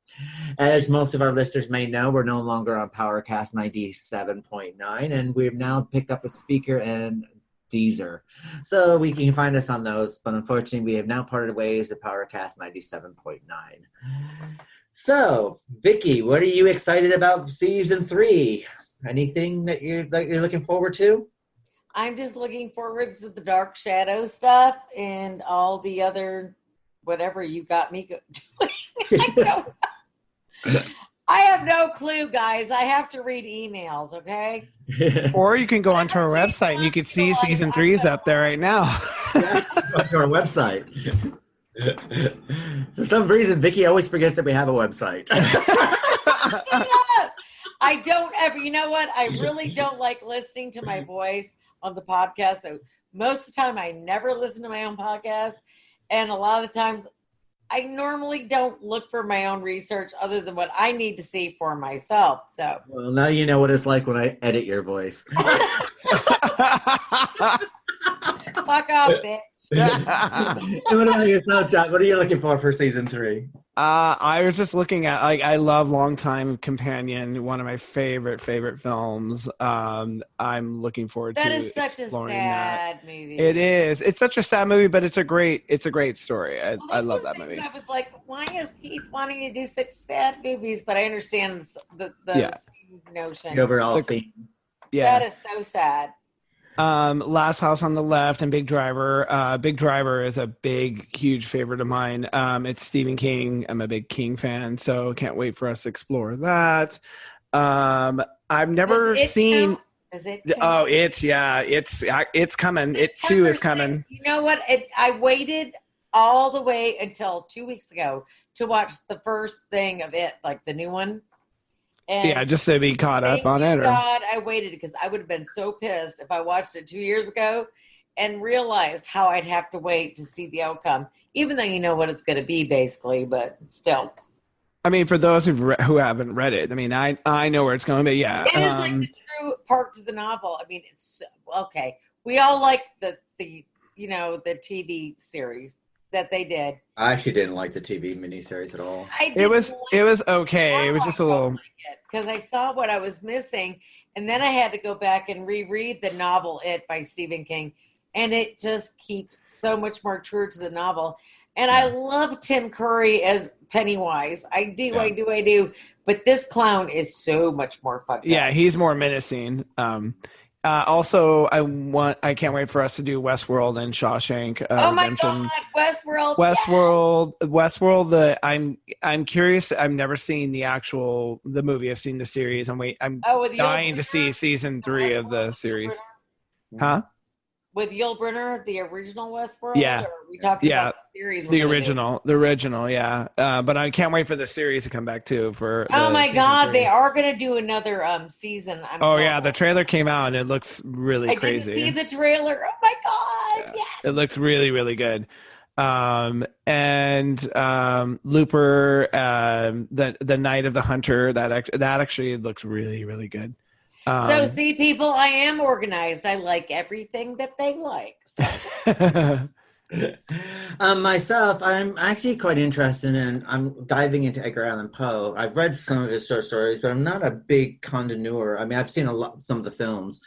As most of our listeners may know, we're no longer on PowerCast 97.9, and we've now picked up a speaker and Deezer. So you can find us on those, but unfortunately, we have now parted ways to PowerCast 97.9. So, Vicki, what are you excited about season 3? Anything that you're looking forward to? I'm just looking forward to the Dark Shadow stuff and all the other whatever you got me doing. I have no clue, guys. I have to read emails, okay? Or you can go onto our website and you can see season 3's up there right now. Yeah, go to our website. For some reason, Vicki always forgets that we have a website. I don't ever, you know what? I really don't like listening to my voice on the podcast. So most of the time, I never listen to my own podcast. And a lot of the times, I normally don't look for my own research other than what I need to see for myself. So, well, now you know what it's like when I edit your voice. Fuck off, bitch. And what about yourself, John? What are you looking for season 3? I was just looking at, I love Longtime Companion, one of my favorite films. I'm looking forward to exploring that. That is such a sad movie. It is. It's such a sad movie, but it's a great story. I love that movie. I was like, why is Keith wanting to do such sad movies? But I understand the notion. The overall theme. Yeah. That is so sad. Last House on the Left and Big Driver. Big Driver is a huge favorite of mine. It's Stephen King. I'm a big King fan, so can't wait for us to explore that. I've never seen. Is it? Oh, it's coming. It too is coming. You know what? I waited all the way until 2 weeks ago to watch the first thing of it, like the new one. And just to be caught up on it. God, I waited because I would have been so pissed if I watched it 2 years ago and realized how I'd have to wait to see the outcome, even though you know what it's going to be, basically, but still. I mean, for those who haven't read it, I mean, I know where it's going, but yeah. It is like the true part to the novel. I mean, it's okay. We all like the TV series that they did. I actually didn't like the TV miniseries at all. It was okay. It was just a little because I saw what I was missing, and then I had to go back and reread the novel "It" by Stephen King, and it just keeps so much more true to the novel. And I love Tim Curry as Pennywise. I do. But this clown is so much more fun. Yeah, he's more menacing. Also, I can't wait for us to do Westworld and Shawshank. Oh my Redemption. God, Westworld. I'm curious. I've never seen the movie. I've seen the series. I'm dying to see season 3 of the series. Huh? With Yul Brynner, the original Westworld? Yeah. Or are we talking about the series? The original, yeah. But I can't wait for the series to come back too. Oh my God, 3. They are going to do another season. Yeah, the trailer came out and it looks really crazy. I didn't see the trailer. Oh my God, yeah. It looks really, really good. Looper, the Night of the Hunter, that actually looks really, really good. So see, people, I am organized. I like everything that they like. So. Myself, I'm actually quite interested in, I'm diving into Edgar Allan Poe. I've read some of his short stories, but I'm not a big connoisseur. I mean, I've seen some of the films,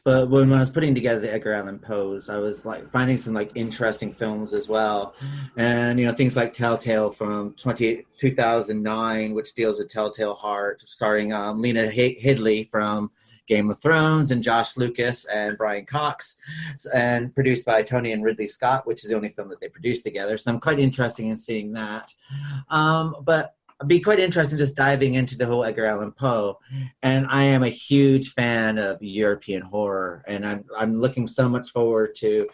but when I was putting together the Edgar Allan Poes, I was like finding some like interesting films as well. And, things like Telltale from 2009, which deals with Telltale Heart, starring Lena Headey from Game of Thrones, and Josh Lucas and Brian Cox, and produced by Tony and Ridley Scott, which is the only film that they produced together. So I'm quite interested in seeing that. But I'd be quite interested in just diving into the whole Edgar Allan Poe. And I am a huge fan of European horror, and I'm looking so much forward to.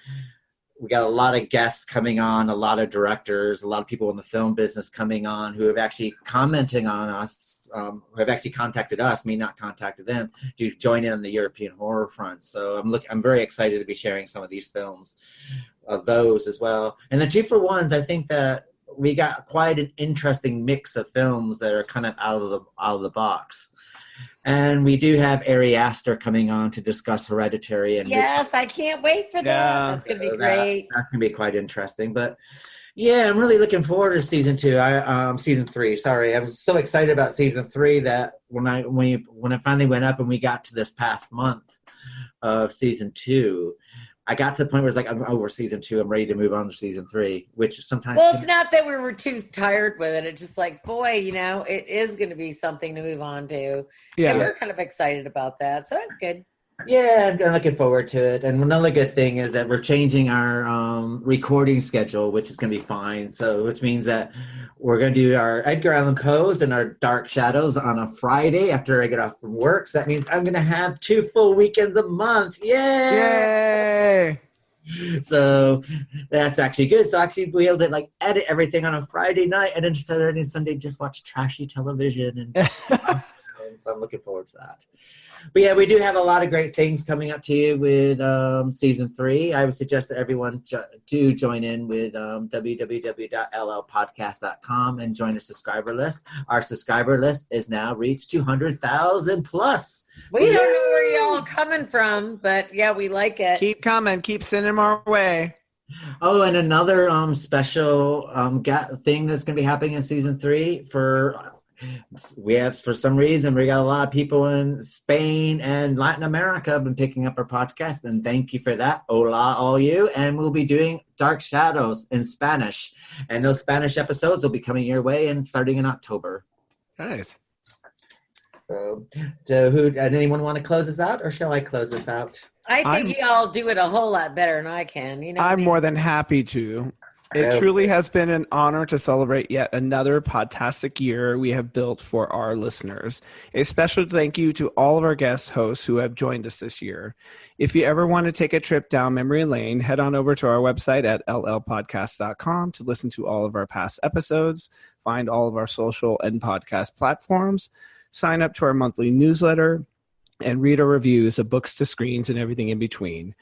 We got a lot of guests coming on, a lot of directors, a lot of people in the film business coming on who have actually commenting on us, who have actually contacted us, me not contacted them, to join in on the European horror front. So I'm very excited to be sharing some of these films of those as well. And the 2-for-1s, I think that we got quite an interesting mix of films that are kind of out of the box. And we do have Ari Aster coming on to discuss Hereditary. And yes, I can't wait for that. That's going to be great. That's going to be quite interesting. But yeah, I'm really looking forward to season 3. Sorry, I was so excited about season 3 that when it finally went up and we got to this past month of season 2, I got to the point where it's like, I'm over season 2. I'm ready to move on to season 3, which sometimes. Well, it's not that we were too tired with it. It's just like, boy, it is going to be something to move on to. Yeah. And we're kind of excited about that. So that's good. Yeah, I'm looking forward to it. And another good thing is that we're changing our recording schedule, which is going to be fine. So, which means that we're going to do our Edgar Allan Poes and our Dark Shadows on a Friday after I get off from work. So that means I'm going to have 2 full weekends a month. Yay! So that's actually good. So actually we'll be able to edit everything on a Friday night, and then Saturday and Sunday just watch trashy television. And so I'm looking forward to that. But yeah, we do have a lot of great things coming up to you with season 3. I would suggest that everyone do join in with www.llpodcast.com and join the subscriber list. Our subscriber list is now reached 200,000 plus. We don't know where y'all are coming from, but yeah, we like it. Keep coming. Keep sending them our way. Oh, and another special thing that's going to be happening in season 3 for some reason we got a lot of people in Spain and Latin America have been picking up our podcast, and thank you for that. Hola all you. And we'll be doing Dark Shadows in Spanish, and those Spanish episodes will be coming your way and starting in October. Nice. So anyone want to close this out, or shall I close this out? I think y'all do it a whole lot better than I can. I'm more than happy to. It truly has been an honor to celebrate yet another podtastic year we have built for our listeners. A special thank you to all of our guest hosts who have joined us this year. If you ever want to take a trip down memory lane, head on over to our website at llpodcast.com to listen to all of our past episodes, find all of our social and podcast platforms, sign up to our monthly newsletter, and read our reviews of books to screens and everything in between.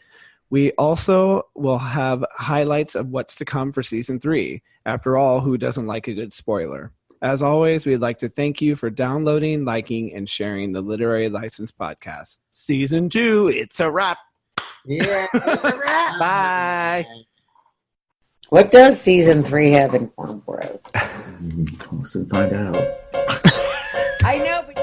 We also will have highlights of what's to come for season 3. After all, who doesn't like a good spoiler? As always, we'd like to thank you for downloading, liking, and sharing the Literary License Podcast. Season 2, it's a wrap. Yeah. Bye. What does season 3 have in form for us? We'll soon find out. I know, but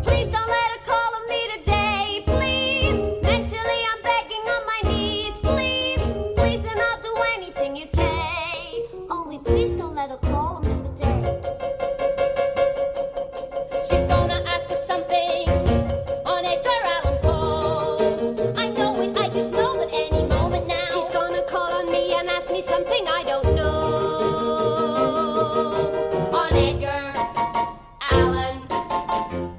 Please don't let her call on me today, please. Mentally, I'm begging on my knees, please. Please, and I'll do anything you say. Only please don't let her call on me today. She's gonna ask for something on Edgar Allan Poe. I know it, I just know that any moment now she's gonna call on me and ask me something I don't know. On Edgar Allan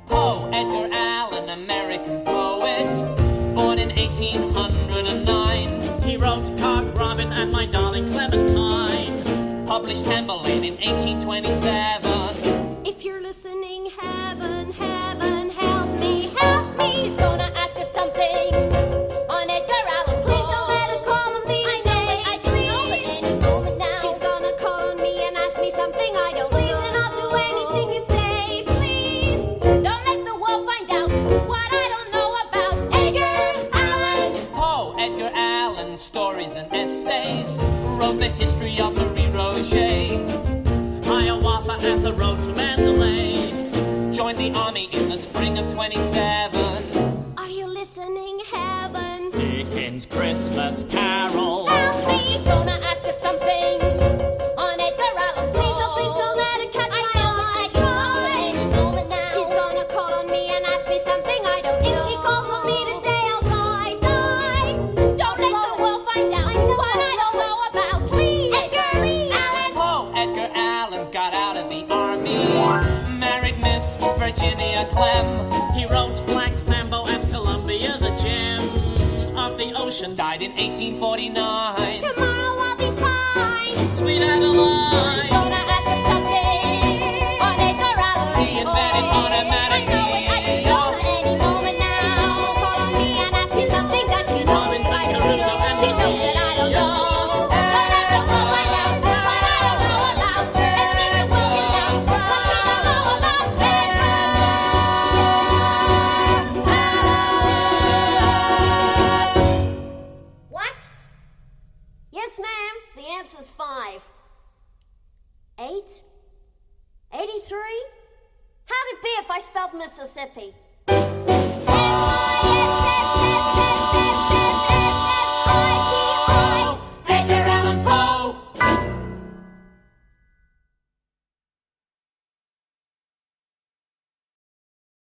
Poe, Edgar Allan, American poet, born in 1809. He wrote Cock Robin and My Darling Clementine, published Tamburlaine in 1827. If you're listening, heaven, heaven, help me, help me. She's gonna ask us something on Edgar Allan Poe. Please don't let her call on me today. I just know that any moment now she's gonna call on me and ask me something I don't know. Please, and I'll do anything you say. Please, don't let the world find out what I don't know about Edgar Allan. Poe, Edgar Allan, stories and essays, wrote the history of Marie Roget, Hiawatha and the road to Mandalay, joined the army in the spring of 27. Are you listening, heaven? Dickens' Christmas Carol. Help me! She's gonna ask us something on Edgar Allan Poe. Please don't let her catch my eye. I try. Any moment now she's gonna call on me and ask me something I don't know. If she calls on me today, I'll die. Don't let the world find out what I don't know about. Please, Edgar Allan. Poe, Edgar Allan got out of the army, married Miss Virginia Clem. He wrote Black Sambo and Columbia, the gem of the ocean, died in 1849. Tomorrow I'll be fine. Sweet Adeline. Gonna ask us something on Edgar Allan Poe. He invented automatic I know it, I just know that any moment now she's gonna call on me and ask me something that she knows. Robinson Crusoe and She knows that I don't know. Don't let the world find out what I don't know about. Let's make the world get out what we don't know about Edgar Allan. What? Yes, ma'am. The answer's 5. 8? 83? How'd it be if I spelled Mississippi?